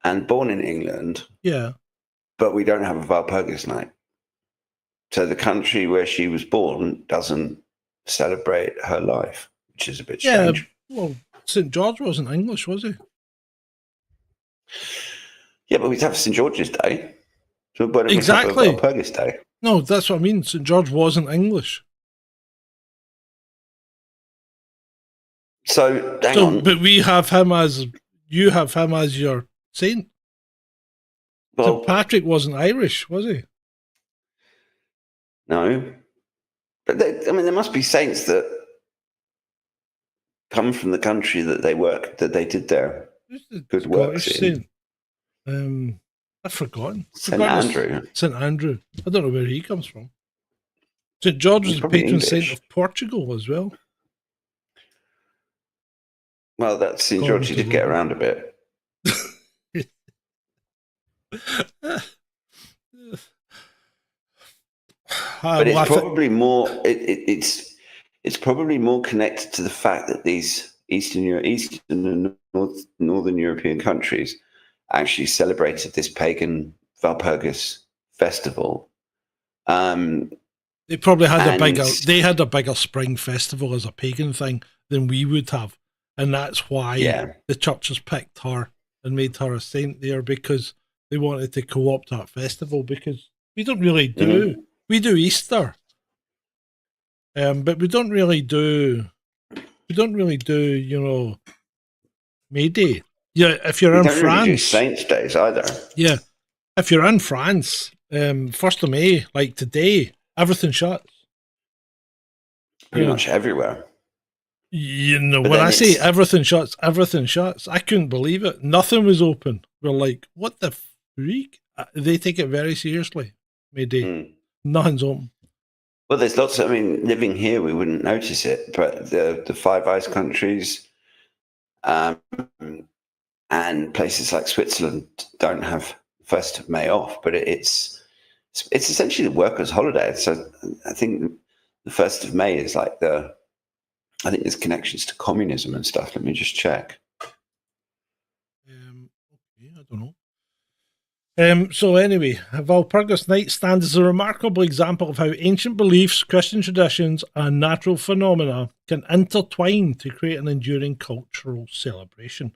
and born in England. Yeah. But we don't have a Walpurgis Night. So the country where she was born doesn't celebrate her life, which is a bit strange. Yeah, well, St. George wasn't English, was he? Yeah, but we'd have St. George's Day. So why don't Exactly. we have a Walpurgis Day? No, that's what I mean. St. George wasn't English. So, hang on. But you have him as your saint. Well, St. Patrick wasn't Irish, was he? No. But there must be saints that come from the country that they did their good works in. Saint? I've forgotten. St. Andrew. St. Andrew. I don't know where he comes from. St. George was the patron saint of Portugal as well. Well, that's St. George. He did get around a bit. But it's probably more. It's probably more connected to the fact that these Eastern and Northern European countries actually celebrated this pagan Walpurgis festival. They probably had a bigger spring festival as a pagan thing than we would have, and that's why the churches picked her and made her a saint there, because they wanted to co-opt that festival. Because we don't really do we do Easter, but we don't really do May Day. Yeah, if you're in France, really do Saints Days either. Yeah, if you're in France, 1st of May, like today, everything shuts. Pretty much everywhere. But when I say everything shuts, I couldn't believe it. Nothing was open. We're like, what the freak? They take it very seriously. May Day. Nothing's open. Well, there's lots of, living here, we wouldn't notice it, but the Five Eyes countries and places like Switzerland don't have 1st of May off, but it's essentially the workers' holiday. So I think the 1st of May is like I think there's connections to communism and stuff. Let me just check. I don't know. So anyway, Walpurgis Night stands as a remarkable example of how ancient beliefs, Christian traditions, and natural phenomena can intertwine to create an enduring cultural celebration.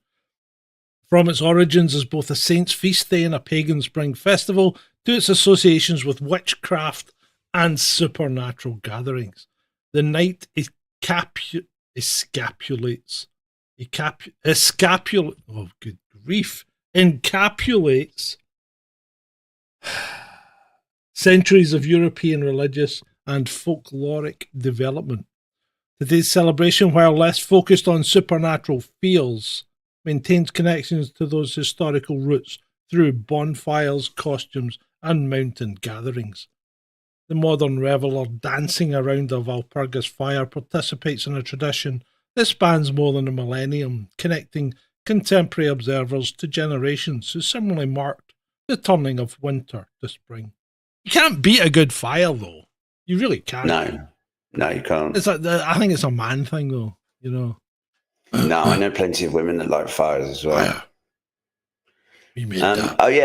From its origins as both a saint's feast day and a pagan spring festival, to its associations with witchcraft and supernatural gatherings, the night encapsulates centuries of European religious and folkloric development. Today's celebration, while less focused on supernatural feels, maintains connections to those historical roots through bonfires, costumes, and mountain gatherings. The modern reveller dancing around a Walpurgis fire participates in a tradition that spans more than a millennium, connecting contemporary observers to generations who similarly marked the turning of winter to spring. You can't beat a good fire, though. You really can't. No, you can't. I think it's a man thing, though. No, I know plenty of women that like fires as well. Fire.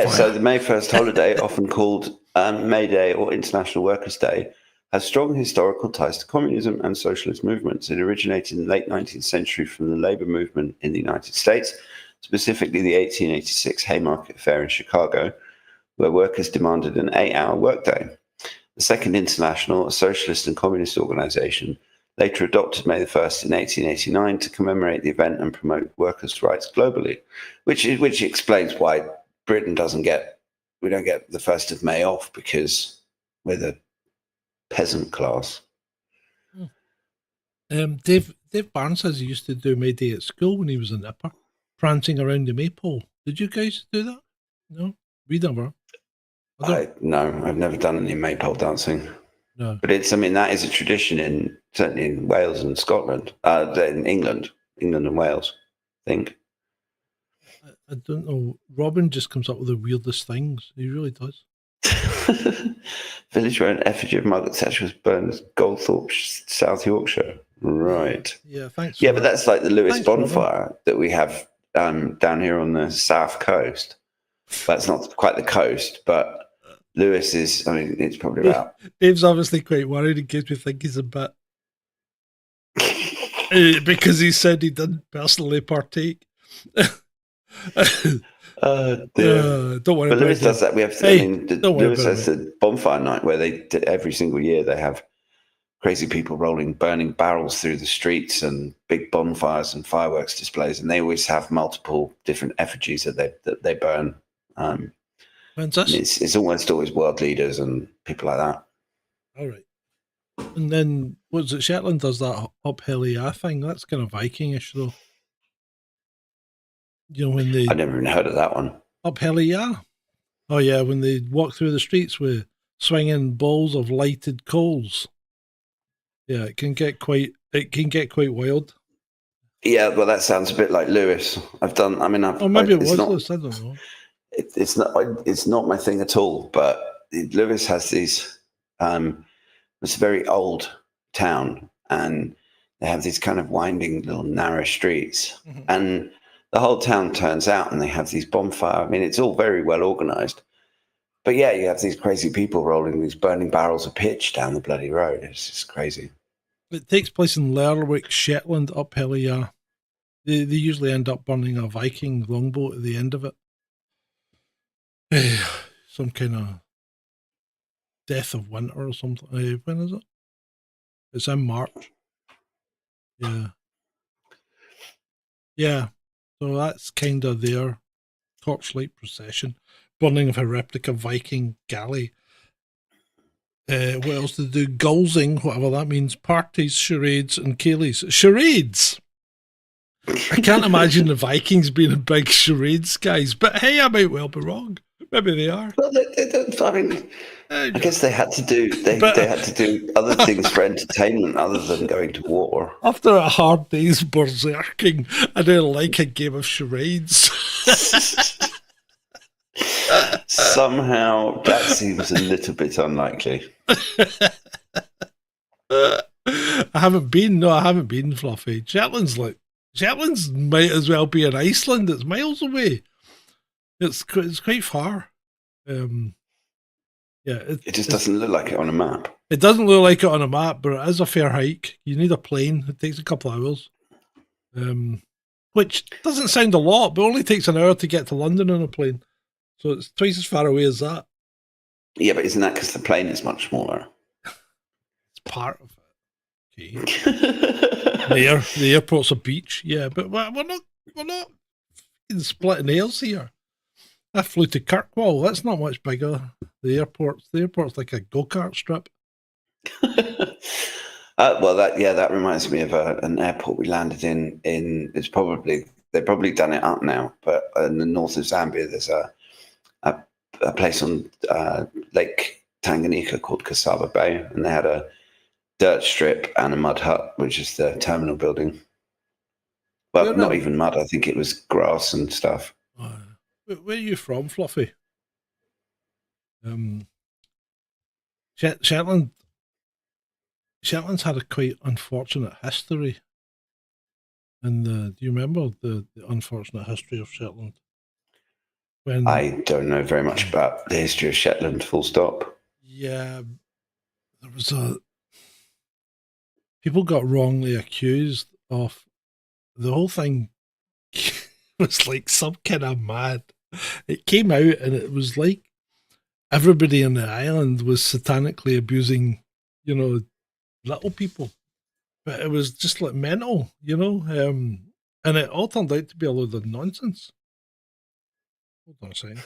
So the May 1st holiday, often called May Day or International Workers' Day, has strong historical ties to communism and socialist movements. It originated in the late 19th century from the labor movement in the United States, specifically the 1886 Haymarket Fair in Chicago, where workers demanded an 8-hour workday. The Second International, a socialist and communist organization, later adopted May the 1st in 1889 to commemorate the event and promote workers' rights globally, which explains why Britain don't get the 1st of May off, because we're the peasant class. Dave Barnes says he used to do May Day at school when he was a nipper, prancing around the maypole. Did you guys do that? No, we never. No, I've never done any maypole dancing. No, but that is a tradition certainly in Wales and Scotland, in England and Wales, I think. I don't know. Robin just comes up with the weirdest things. He really does. Village where an effigy of Margaret Thatcher was burned as Goldthorpe, South Yorkshire. Right. Yeah, thanks. Yeah, but that's like the Lewis bonfire that we have down here on the south coast. That's not quite the coast, but Lewis is, it's probably about... Dave's obviously quite worried in case we think he's a bit... because he said he didn't personally partake. Dear. Don't worry But about Lewis it. does that. We have, Hey, don't worry Lewis about has it. the bonfire night where every single year they have crazy people burning barrels through the streets and big bonfires and fireworks displays, and they always have multiple different effigies that they burn. And Fantastic. it's almost always world leaders and people like that. All right. And then, what's it? Shetland does that uphill thing. That's kind of Vikingish, though. You know, when they I've never even heard of that one. uphill. Oh yeah, when they walk through the streets with swinging bowls of lighted coals. Yeah, it can get quite wild. Yeah, well, that sounds a bit like Lewis. Oh, maybe it was this. I don't know. It's not my thing at all. But Lewis has these. It's a very old town, and they have these kind of winding little narrow streets, and the whole town turns out, and they have these bonfire. I mean, it's all very well organized. But yeah, you have these crazy people rolling these burning barrels of pitch down the bloody road. It's just crazy. It takes place in Lerwick, Shetland, uphill. They usually end up burning a Viking longboat at the end of it. Some kind of death of winter or something. When is it? It's in March. Yeah. Yeah. So that's kind of their torchlight procession. Burning of a replica Viking galley. What else do they do? Gulsing, whatever that means. Parties, charades, and ceilidhs. Charades! I can't imagine the Vikings being a big charades guys, but hey, I might well be wrong. Maybe they are. Well, they don't. I mean, I guess they had to do. They had to do other things for entertainment other than going to war. After a hard day's berserking, I don't like a game of charades. Somehow that seems a little bit unlikely. I haven't been, Fluffy. Shetland's might as well be in Iceland. It's miles away. It's quite far. It just doesn't look like it on a map. It doesn't look like it on a map, but it is a fair hike. You need a plane. It takes a couple of hours. Which doesn't sound a lot, but only takes an hour to get to London on a plane. So it's twice as far away as that. Yeah, but isn't that because the plane is much smaller? It's part of it. Okay. The airport's a beach. Yeah, but we're not splitting hairs here. I flew to Kirkwall. That's not much bigger. The airport's like a go-kart strip. That reminds me of an airport we landed in. They've probably done it up now, but in the north of Zambia, there's a place on Lake Tanganyika called Kasaba Bay, and they had a dirt strip and a mud hut, which is the terminal building. Well, not even mud. I think it was grass and stuff. Where are you from, Fluffy? Shetland's had a quite unfortunate history. And do you remember the unfortunate history of Shetland? I don't know very much about the history of Shetland, full stop. Yeah, there was people got wrongly accused of the whole thing. Was like some kind of mad. It came out and it was like everybody on the island was satanically abusing, little people. But it was just like mental, and it all turned out to be a load of nonsense. Hold on a second. Is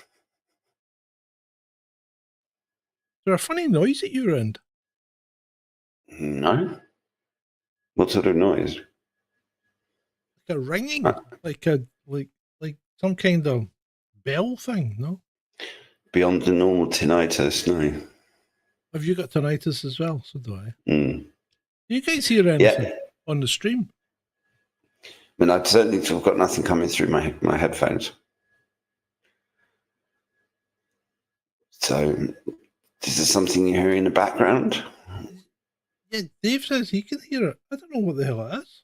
there a funny noise at your end? No. What sort of noise? Like a ringing, like some kind of bell thing, no? Beyond the normal tinnitus, no. Have you got tinnitus as well? So do I. Mm. Do you guys hear anything on the stream? I mean, I've got nothing coming through my headphones. So, is there something you hear in the background? Yeah, Dave says he can hear it. I don't know what the hell it is.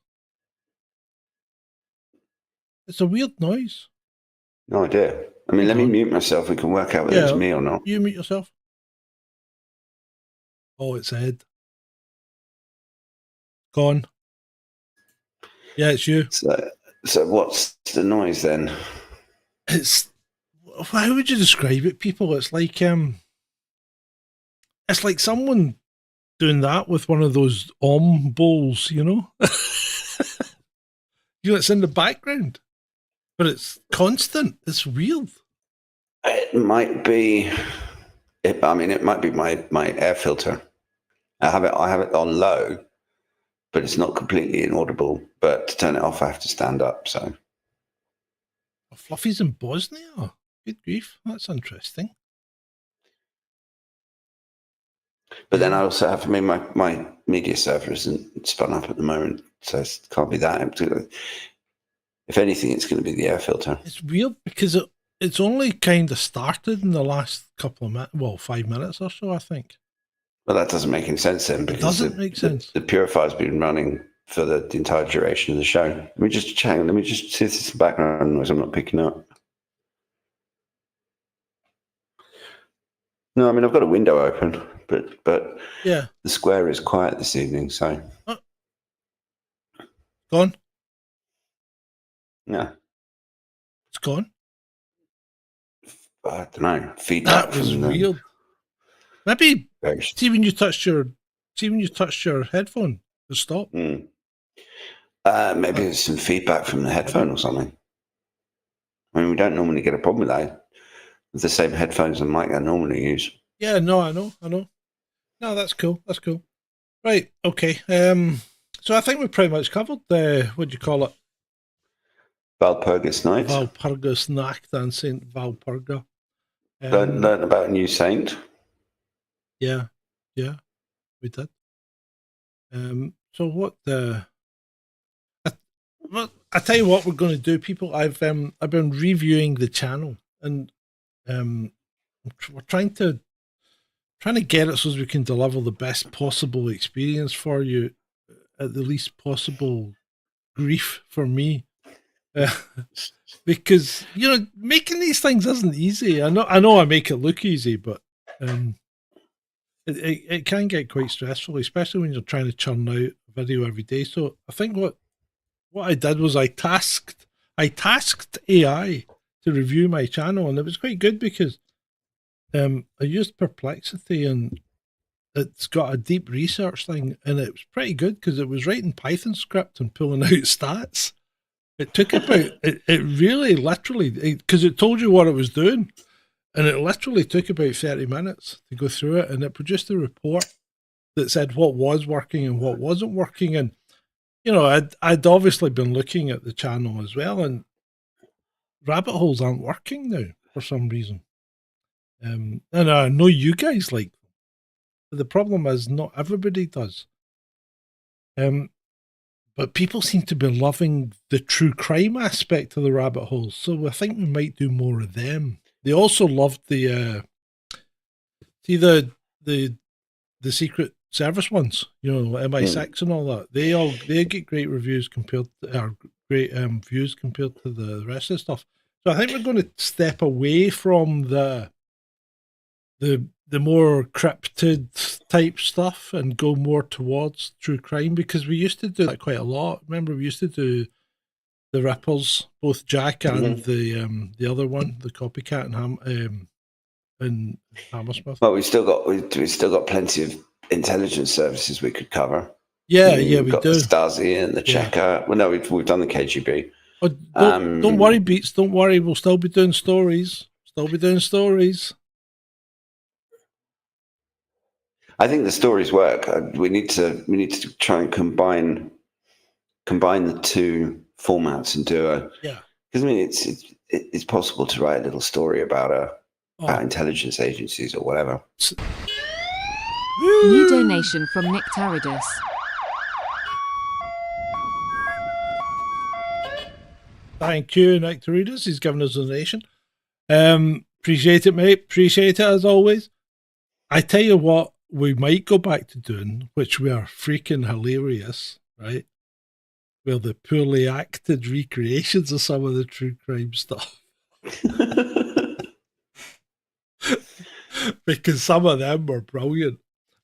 It's a weird noise. No idea. I mean, let me mute myself. We can work out whether it's me or not. You mute yourself. Oh, it's Ed. Gone. Yeah, it's you. So what's the noise then? It's how would you describe it, people? It's like someone doing that with one of those bowls, you know? It's in the background, but it's constant. It's weird. It might be. It might be my air filter. I have it on low, but it's not completely inaudible. But to turn it off, I have to stand up. So, Fluffy's in Bosnia. Good grief, that's interesting. But then I also have, my media server isn't spun up at the moment, so it can't be that. If anything, it's going to be the air filter. It's weird because it's only kind of started in the last couple of minutes, 5 minutes or so, I think. Well, that doesn't make any sense then, because it doesn't make sense. The purifier's been running for the entire duration of the show. Let me just see if there's some background noise I'm not picking up. No, I've got a window open, but yeah, the square is quiet this evening, so. Gone? Yeah. It's gone? I don't know. Feedback. That was weird. Maybe see when you touched your headphone, it stopped. Maybe it's some feedback from the headphone or something. We don't normally get a problem with that. With the same headphones and mic I normally use. Yeah, no, I know. No, that's cool. Right, okay. So I think we've pretty much covered what do you call it? Walpurgis Night. Walpurgis Night and Saint Walpurga. Learn about a new saint. Yeah, we did. So what I tell you what we're going to do, people. I've been reviewing the channel, and we're trying to get it so as we can deliver the best possible experience for you at the least possible grief for me. Because making these things isn't easy. I know I make it look easy, but it can get quite stressful, especially when you're trying to churn out a video every day. So I think what I did was I tasked AI to review my channel, and it was quite good because I used Perplexity, and it's got a deep research thing, and it was pretty good because it was writing Python script and pulling out stats. It took about, it really literally, because it told you what it was doing, and it literally took about 30 minutes to go through it, and it produced a report that said what was working and what wasn't working. And, I'd obviously been looking at the channel as well, and rabbit holes aren't working now for some reason. And I know you guys like them. But the problem is not everybody does. But people seem to be loving the true crime aspect of the rabbit holes, so I think we might do more of them. They also loved the Secret Service ones, MI6 and all that. They get great reviews views compared to the rest of the stuff. So I think we're going to step away from the more cryptid type stuff and go more towards true crime, because we used to do that quite a lot. Remember, we used to do the Rippers, both Jack and the other one, the Copycat and Hammersmith. Well, we've still got plenty of intelligence services we could cover. Yeah, we got do. The Stasi and the Checker. Well, no, we've done the KGB. Oh, don't worry, Beats. Don't worry. We'll still be doing stories. I think the stories work. We need to try and combine the two formats and do a. Yeah. Because it's possible to write a little story about intelligence agencies or whatever. New donation from Nick Taradis. Thank you, Nick Taradis. He's given us a donation. Appreciate it, mate. Appreciate it as always. I tell you what, we might go back to doing, which we are freaking hilarious, right? Well, the poorly acted recreations of some of the true crime stuff. Because some of them were brilliant.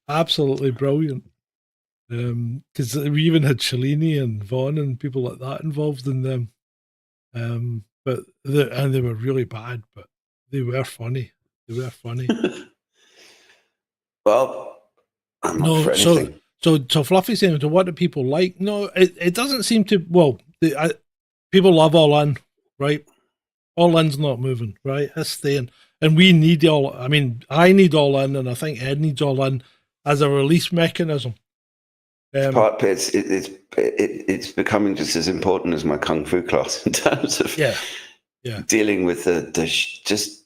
Absolutely brilliant. Because we even had Cellini and Vaughan and people like that involved in them. But they were really bad, but They were funny. They were funny. Well, I'm not for anything. So Fluffy's saying, so what do people like? No, it doesn't seem to. Well, people love All In, right? All In's not moving, right? It's staying, and we need All. I mean, I need All In, and I think Ed needs All In as a release mechanism. It's becoming just as important as my kung fu class in terms of dealing with just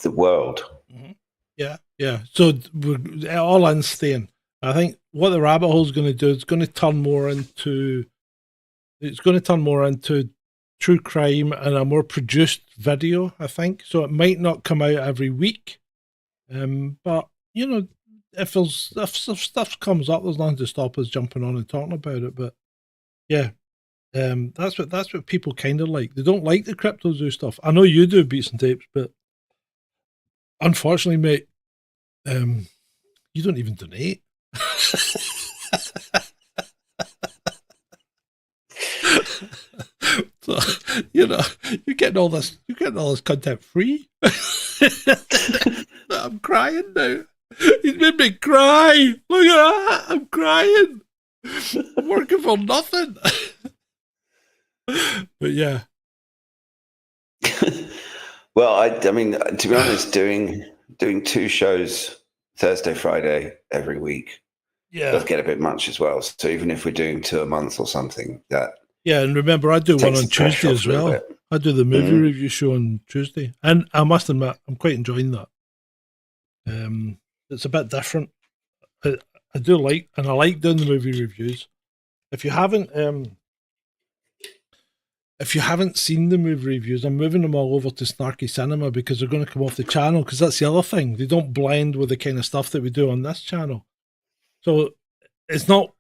the world. Mm-hmm. Yeah. So we're All In staying. I think what the rabbit hole is going to do is going to turn more into true crime and a more produced video, I think. So it might not come out every week, but you know, if stuff comes up, there's nothing to stop us jumping on and talking about it. But yeah, that's what people kind of like. They don't like the Crypto Zoo stuff. I know you do, Beats and Tapes, but unfortunately, mate, you don't even donate. So, you know, you're getting all this content free. I'm crying now. He's made me cry. Look at that. I'm crying. I'm working for nothing. But yeah. Well, I mean, to be honest, doing 2 shows Thursday, Friday every week, does get a bit much as well. So even if we're doing 2 a month or something, that and remember, I do one on Tuesday as well. I do the movie review show on Tuesday, and I must admit, I'm quite enjoying that. It's a bit different. I do like, and I like doing the movie reviews. If you haven't seen the movie reviews, I'm moving them all over to Snarky Cinema because they're going to come off the channel, because that's the other thing. They don't blend with the kind of stuff that we do on this channel. So it's not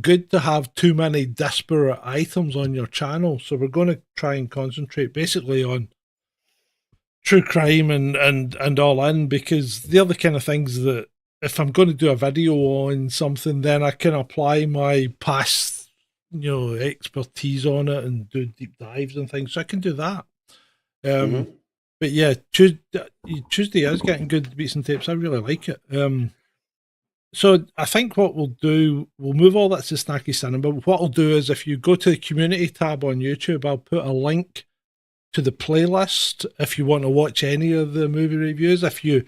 good to have too many disparate items on your channel. So we're going to try and concentrate basically on true crime and All In, because they're the kind of things that if I'm going to do a video on something, then I can apply my past, you know, expertise on it and do deep dives and things. So I can do that. But yeah, Tuesday is getting good Beats and Tapes. I really like it. So I think what we'll do, we'll move all that to Snacky Cinema. But what I'll do is, if you go to the community tab on YouTube, I'll put a link to the playlist if you want to watch any of the movie reviews. If you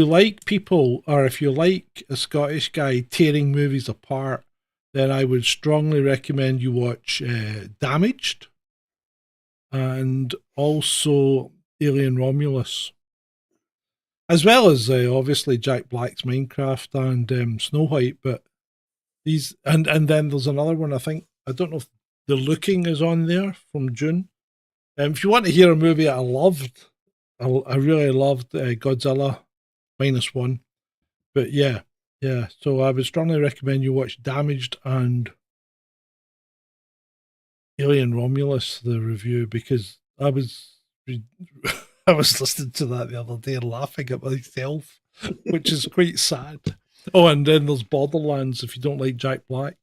like people, or if you like a Scottish guy tearing movies apart, then I would strongly recommend you watch Damaged, and also Alien Romulus, as well as obviously Jack Black's Minecraft and Snow White. But these, and then there's another one, I think, I don't know if The Looking is on there, from June. If you want to hear a movie I loved, I really loved Godzilla -1. But yeah, so I would strongly recommend you watch Damaged and Alien Romulus, the review, because I was listening to that the other day and laughing at myself, which is quite sad. Oh, and then there's Borderlands, if you don't like Jack Black.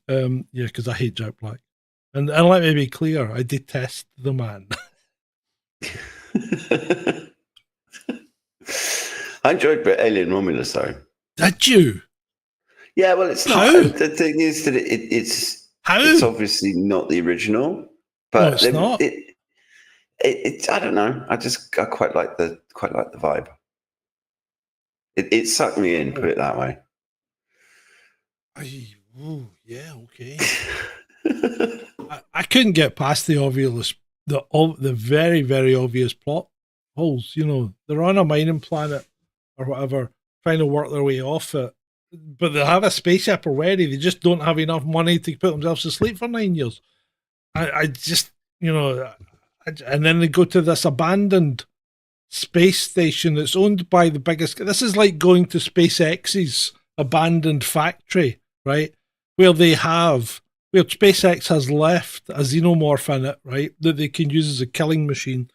Because I hate Jack Black. And let me be clear, I detest the man. I enjoyed Alien Romulus, though. Did you? Yeah, well, it's not. How? The thing is that it's obviously not the original, but no, it's not. I don't know. I quite like the vibe. It sucked me in. Put it that way. Yeah, okay. I couldn't get past the very, very obvious plot holes. You know, they're on a mining planet or whatever, trying to work their way off it, but they have a spaceship already. They just don't have enough money to put themselves to sleep for 9 years. I just, you know, and then they go to this abandoned space station that's owned by the biggest. This is like going to SpaceX's abandoned factory, right? Where SpaceX has left a xenomorph in it, right, that they can use as a killing machine.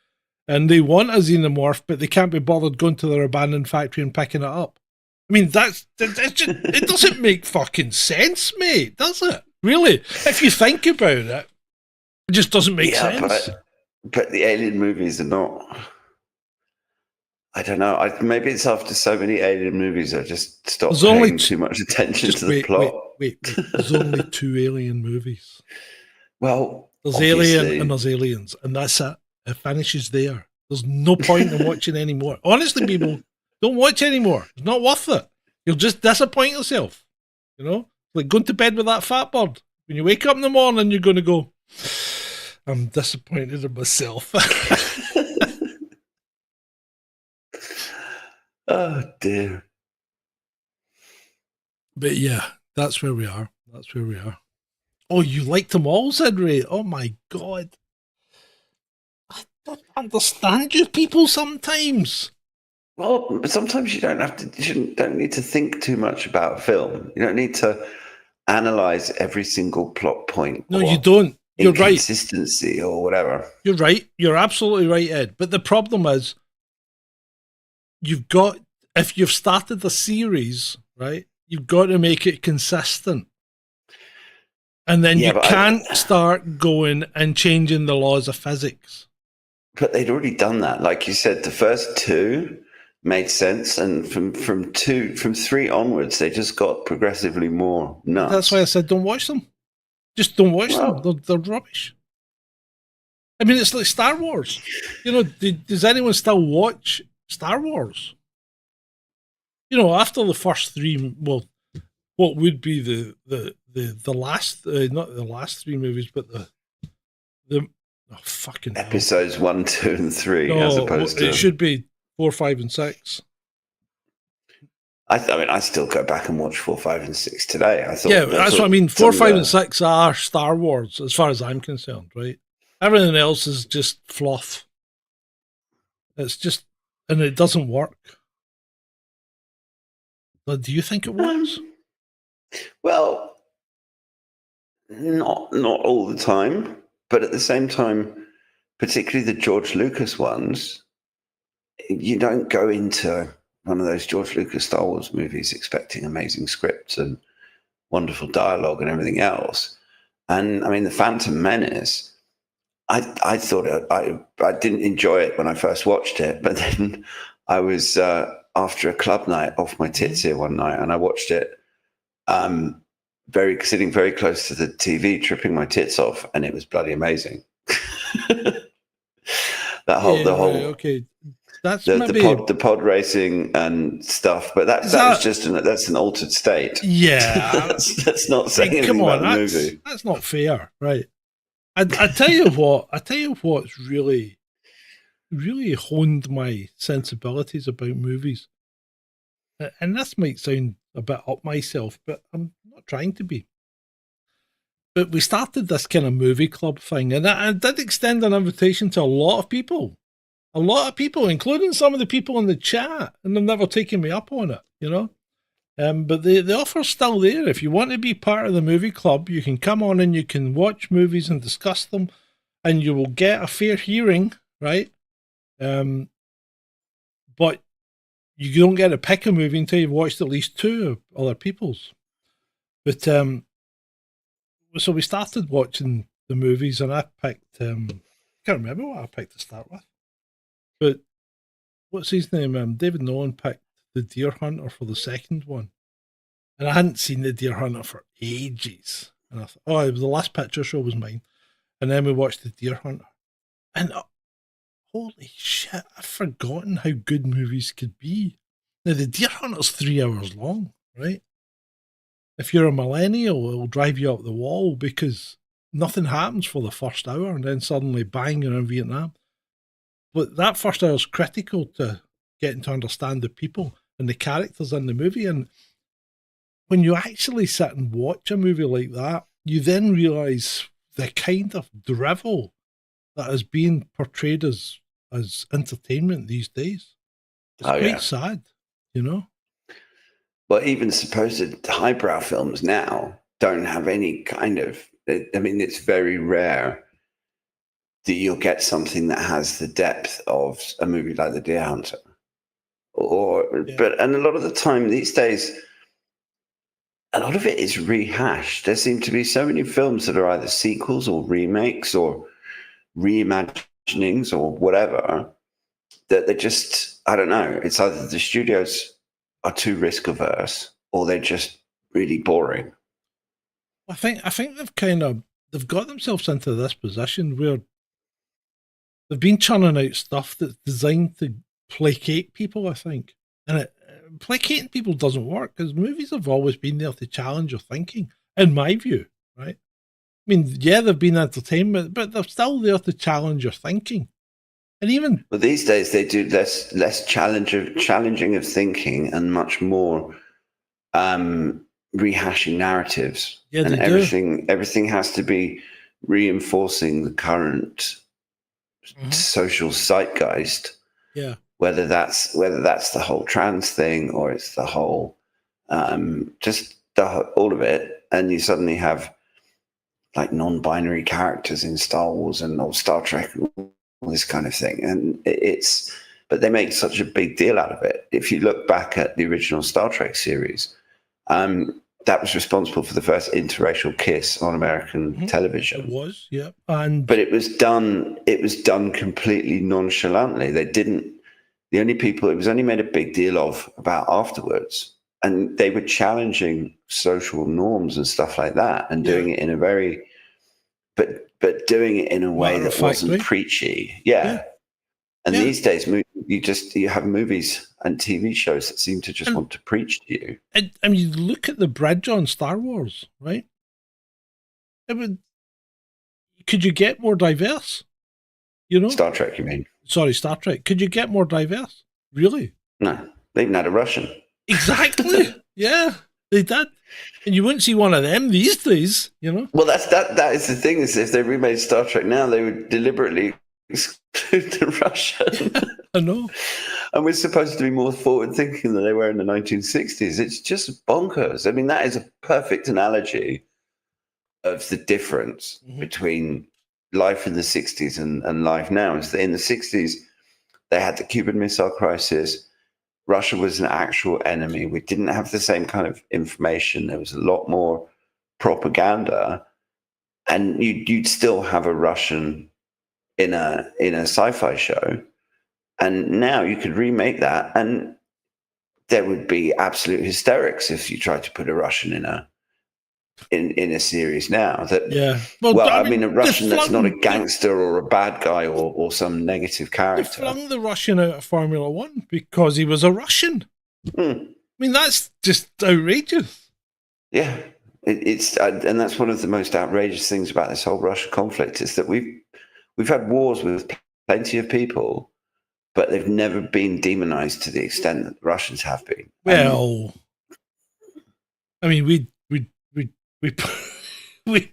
And they want a xenomorph, but they can't be bothered going to their abandoned factory and picking it up. I mean, it doesn't make fucking sense, mate, does it? Really? If you think about it, it just doesn't make sense. But the Alien movies are not. I don't know. Maybe it's after so many alien movies, I just stopped There's only paying too much attention to the wait, plot. Wait. There's only 2 alien movies. Well, There's obviously. Alien and there's Aliens, and that's it. It finishes there. There's no point in watching anymore. Honestly, people, don't watch anymore. It's not worth it. You'll just disappoint yourself. You know? Like going to bed with that fat bird. When you wake up in the morning, you're going to go, I'm disappointed in myself. Oh, dear. But yeah, that's where we are. That's where we are. Oh, you liked them all, said Ray. Oh my God. I don't understand you people sometimes. Well, sometimes you don't need to think too much about a film. You don't need to analyze every single plot point. No, you don't. You're right. Inconsistency or whatever. You're right. You're absolutely right, Ed. But the problem is, if you've started a series, right, you've got to make it consistent. And then you can't start going and changing the laws of physics. But they'd already done that. Like you said, the first 2 made sense. And from 3 onwards, they just got progressively more nuts. That's why I said don't watch them. Just don't watch them. They're rubbish. I mean, it's like Star Wars. You know, does anyone still watch Star Wars? You know, after the first 3, well, what would be the last, not the last 3 movies, but the fucking episodes 1, 2, and 3, no, as opposed to it should be 4, 5, and 6. I mean, I still go back and watch 4, 5, and 6 today. That's what I mean. 4, 5, and 6 are Star Wars, as far as I'm concerned, right? Everything else is just fluff. It's just, and it doesn't work. But do you think it works? Well, not all the time, but at the same time, particularly the George Lucas ones, you don't go into one of those George Lucas Star Wars movies expecting amazing scripts and wonderful dialogue and everything else. And I mean, The Phantom Menace, I thought I didn't enjoy it when I first watched it, but then I was after a club night off my tits here one night, and I watched it sitting very close to the TV, tripping my tits off, and it was bloody amazing. Okay. That's the pod racing and stuff, but that's an altered state. Yeah, that's not saying anything about the movie. That's not fair, right? I tell you what's really, really honed my sensibilities about movies, and this might sound a bit up myself, but I'm not trying to be. But we started this kind of movie club thing, and I did extend an invitation to a lot of people, including some of the people in the chat, and they've never taken me up on it, you know. But the offer's still there. If you want to be part of the movie club, you can come on and you can watch movies and discuss them, and you will get a fair hearing, right? But you don't get to pick a movie until you've watched at least 2 other people's. But so we started watching the movies, and I picked. I can't remember what I picked to start with, but what's his name? David Nolan picked The Deer Hunter for the second one, and I hadn't seen The Deer Hunter for ages. And I thought, it was the Last Picture Show was mine, and then we watched The Deer Hunter, and holy shit, I've forgotten how good movies could be. Now, The Deer Hunter's 3 hours long, right? If you're a millennial, it'll drive you up the wall because nothing happens for the first hour, and then suddenly, bang, you're in Vietnam. But that first hour is critical to getting to understand the people and the characters in the movie. And when you actually sit and watch a movie like that, you then realise the kind of drivel that is being portrayed as entertainment these days. It's quite sad, you know? Well, even supposed highbrow films now don't have any kind of, I mean, it's very rare that you'll get something that has the depth of a movie like The Deer Hunter. And a lot of the time these days, a lot of it is rehashed. There seem to be so many films that are either sequels or remakes or reimaginings or whatever that they're just, I don't know. It's either the studios are too risk averse or they're just really boring. I think they've got themselves into this position where they've been churning out stuff that's designed to placate people, I think. And placating people doesn't work because movies have always been there to challenge your thinking, in my view, right? I mean, yeah, they've been entertainment, but they're still there to challenge your thinking. And even these days they do less challenging of thinking and much more rehashing narratives. Yeah, and everything has to be reinforcing the current social zeitgeist. Yeah. Whether that's the whole trans thing or it's the whole all of it, and you suddenly have like non-binary characters in Star Wars and or Star Trek and all this kind of thing, and but they make such a big deal out of it. If you look back at the original Star Trek series, that was responsible for the first interracial kiss on American television. It was, yeah. But it was done completely nonchalantly. It was only made a big deal of about afterwards. And they were challenging social norms and stuff like that and doing it in a very, but doing it in a way that wasn't preachy. Yeah. And these days, you have movies and TV shows that seem to just want to preach to you. And you look at the bridge on Star Wars, right? Could you get more diverse? You know? Star Trek, you mean? Sorry, Star Trek. Could you get more diverse? Really? No. They even had a Russian. Exactly. Yeah, they did. And you wouldn't see one of them these days, you know? Well, that is the thing, is if they remade Star Trek now, they would deliberately exclude the Russian. I know. And we're supposed to be more forward-thinking than they were in the 1960s. It's just bonkers. I mean, that is a perfect analogy of the difference between life in the 60s and life now. Is that in the 60s, they had the Cuban Missile Crisis. Russia was an actual enemy. We didn't have the same kind of information. There was a lot more propaganda. And you'd still have a Russian in a sci-fi show. And now you could remake that, and there would be absolute hysterics if you tried to put a Russian in a series now. I mean, a Russian that's not a gangster or a bad guy or some negative character. They flung the Russian out of Formula One because he was a Russian. I mean, that's just outrageous. Yeah, it's and that's one of the most outrageous things about this whole Russia conflict is that we've had wars with plenty of people, but they've never been demonized to the extent that the Russians have been. Well, I mean, we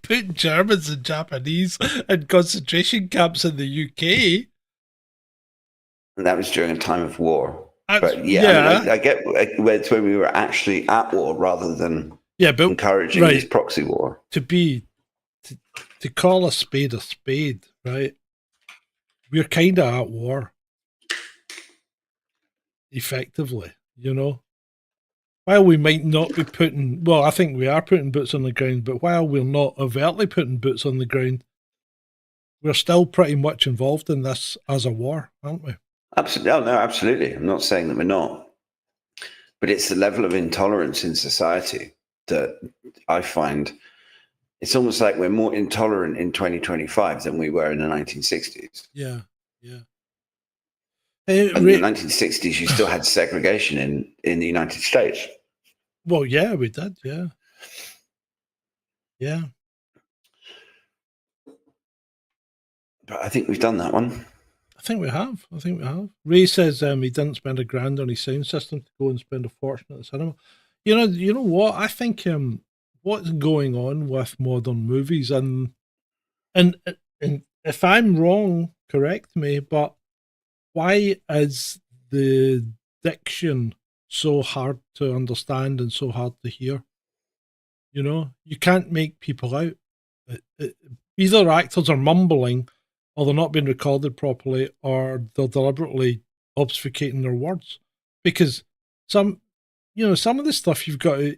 put Germans and Japanese in concentration camps in the UK. And that was during a time of war. But I get it's when we were actually at war rather than encouraging this proxy war. To call a spade, right? We're kind of at war. Effectively, you know? While we might not be I think we are putting boots on the ground, but while we're not overtly putting boots on the ground, we're still pretty much involved in this as a war, aren't we? Absolutely. Oh, no, absolutely. I'm not saying that we're not. But it's the level of intolerance in society that I find it's almost like we're more intolerant in 2025 than we were in the 1960s. Yeah, yeah. In the 1960s, you still had segregation in the United States. Well, yeah, we did, yeah. Yeah. But I think we've done that one. I think we have. Ray says he didn't spend $1,000 on his sound system to go and spend a fortune at the cinema. You know what? I think what's going on with modern movies, and if I'm wrong, correct me, but why is the diction so hard to understand and so hard to hear? You know, you can't make people out. Either actors are mumbling, or they're not being recorded properly, or they're deliberately obfuscating their words. Because some of the stuff you've got to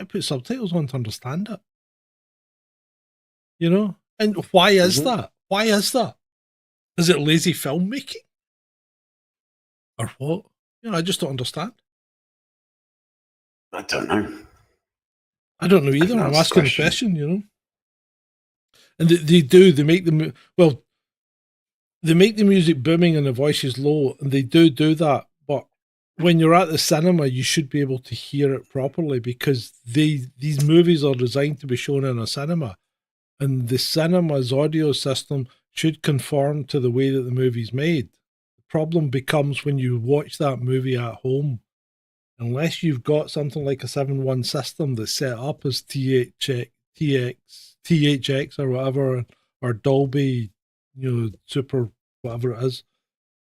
put subtitles on to understand it. You know, and why is that? Why is that? Is it lazy filmmaking? Or what? I just don't understand. I don't know. I don't know I either. can I'm ask asking the question. And they make they make the music booming and the voices low, and they do that. But when you're at the cinema, you should be able to hear it properly, because these movies are designed to be shown in a cinema, and the cinema's audio system should conform to the way that the movie's made. The problem becomes when you watch that movie at home. Unless you've got something like a 7.1 system that's set up as THX or whatever, or Dolby, super whatever it is,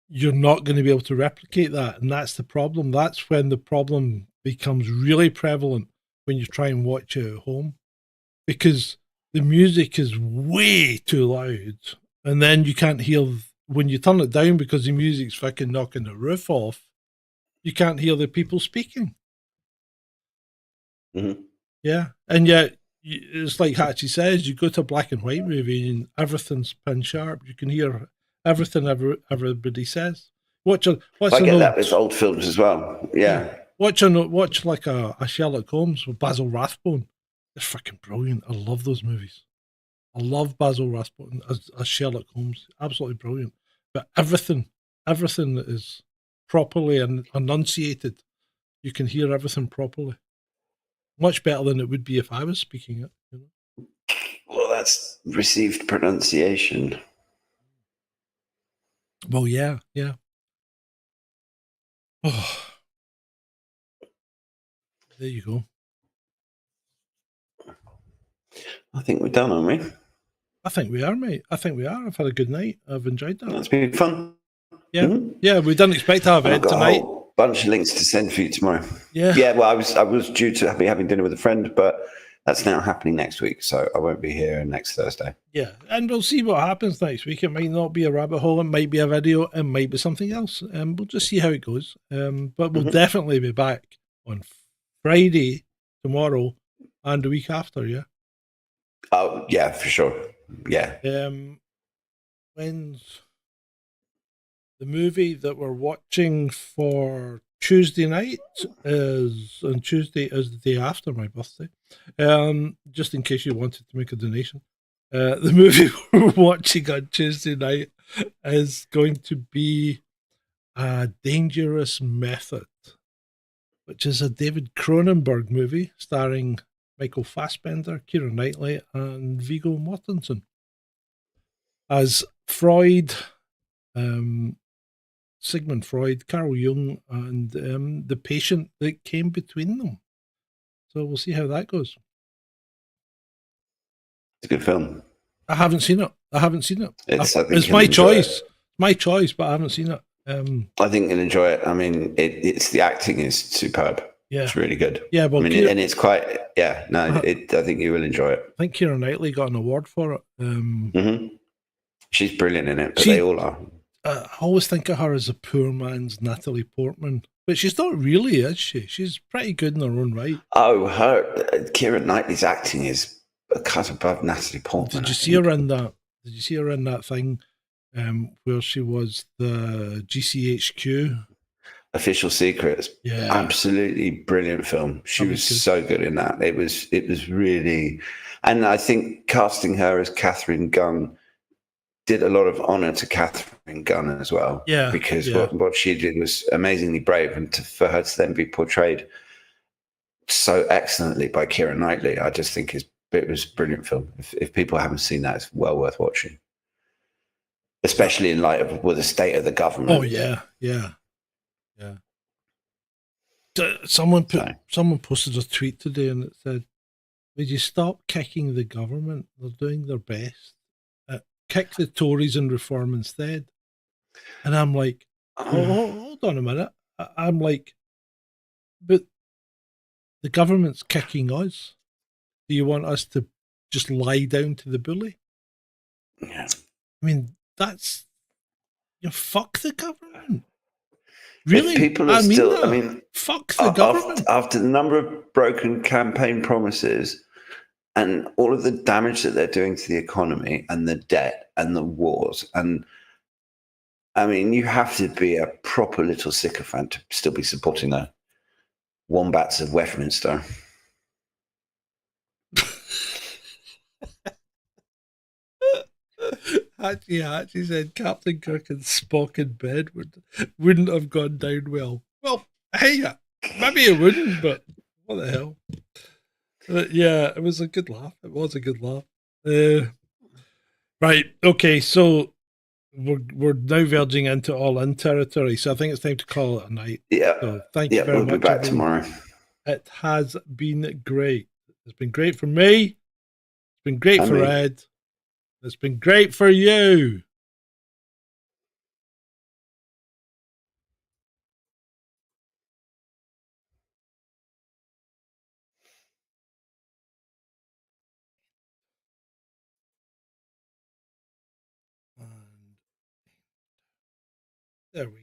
you're not going to be able to replicate that. And that's the problem. That's when the problem becomes really prevalent, when you try and watch it at home, because the music is way too loud. And then you can't hear, when you turn it down because the music's fucking knocking the roof off, you can't hear the people speaking. Mm-hmm. Yeah. And yet, it's like Hatchie says, you go to a black and white movie and everything's pin sharp. You can hear everything everybody says. I get that with old films as well. Yeah. Watch like a Sherlock Holmes with Basil Rathbone. It's fucking brilliant. I love those movies. I love Basil Rathbone as Sherlock Holmes. Absolutely brilliant. But everything that is properly and enunciated, you can hear everything properly. Much better than it would be if I was speaking it. Well, that's received pronunciation. Well, yeah. Oh, there you go. I think we're done, aren't we? I think we are, mate. I think we are. I've had a good night. I've enjoyed that. That's been fun. Yeah, yeah. We didn't expect to have it tonight. A whole bunch of links to send for you tomorrow. Yeah. Well, I was due to be having dinner with a friend, but that's now happening next week, so I won't be here next Thursday. Yeah, and we'll see what happens next week. It might not be a rabbit hole. It might be a video. It might be something else. We'll just see how it goes. But we'll definitely be back on Friday, tomorrow, and the week after. Yeah. Oh yeah, for sure. Yeah. When's the movie that we're watching for Tuesday night on Tuesday is the day after my birthday. Just in case you wanted to make a donation. The movie we're watching on Tuesday night is going to be A Dangerous Method, which is a David Cronenberg movie starring Michael Fassbender, Keira Knightley, and Viggo Mortensen as Freud, Sigmund Freud, Carl Jung, and the patient that came between them. So we'll see how that goes. It's a good film. I haven't seen it. It's my choice. My choice, but I haven't seen it. I think you'll enjoy it. I mean, it's the acting is superb. Yeah, it's really good. Yeah, well, and it's quite. Yeah, no, I think you will enjoy it. I think Keira Knightley got an award for it. She's brilliant in it, but they all are. I always think of her as a poor man's Natalie Portman, but she's not really, is she? She's pretty good in her own right. Oh, Keira Knightley's acting is a cut above Natalie Portman. Did you see her in that? Did you see her in that thing where she was the GCHQ? Official Secrets. Yeah, absolutely brilliant film. She was so good in that. It was really, and I think casting her as Catherine Gunn did a lot of honor to Catherine Gunn as well. Yeah, because what she did was amazingly brave, and for her to then be portrayed so excellently by Keira Knightley, I just think it was a brilliant film. If people haven't seen that, it's well worth watching, especially in light of the state of the government. Oh yeah. Someone posted a tweet today and it said, "Would you stop kicking the government? They're doing their best. Kick the Tories and reform instead." And I'm like, hold on a minute. I'm like, but the government's kicking us. Do you want us to just lie down to the bully? Yeah. I mean, that's, fuck the government. Really? If people are fuck the government. After the number of broken campaign promises and all of the damage that they're doing to the economy and the debt and the wars, and I mean, you have to be a proper little sycophant to still be supporting the Wombats of Westminster. Hatchie said Captain Kirk and Spock in bed wouldn't have gone down well. Well, hey, maybe it wouldn't, but what the hell? Yeah, it was a good laugh. It was a good laugh. Right, okay, so we're now verging into all in territory, so I think it's time to call it a night. Yeah. So thank you very we'll much. Be back everyone. tomorrow. It has been great. It's been great for me. It's been great for Ed. It's been great for you. And there we go.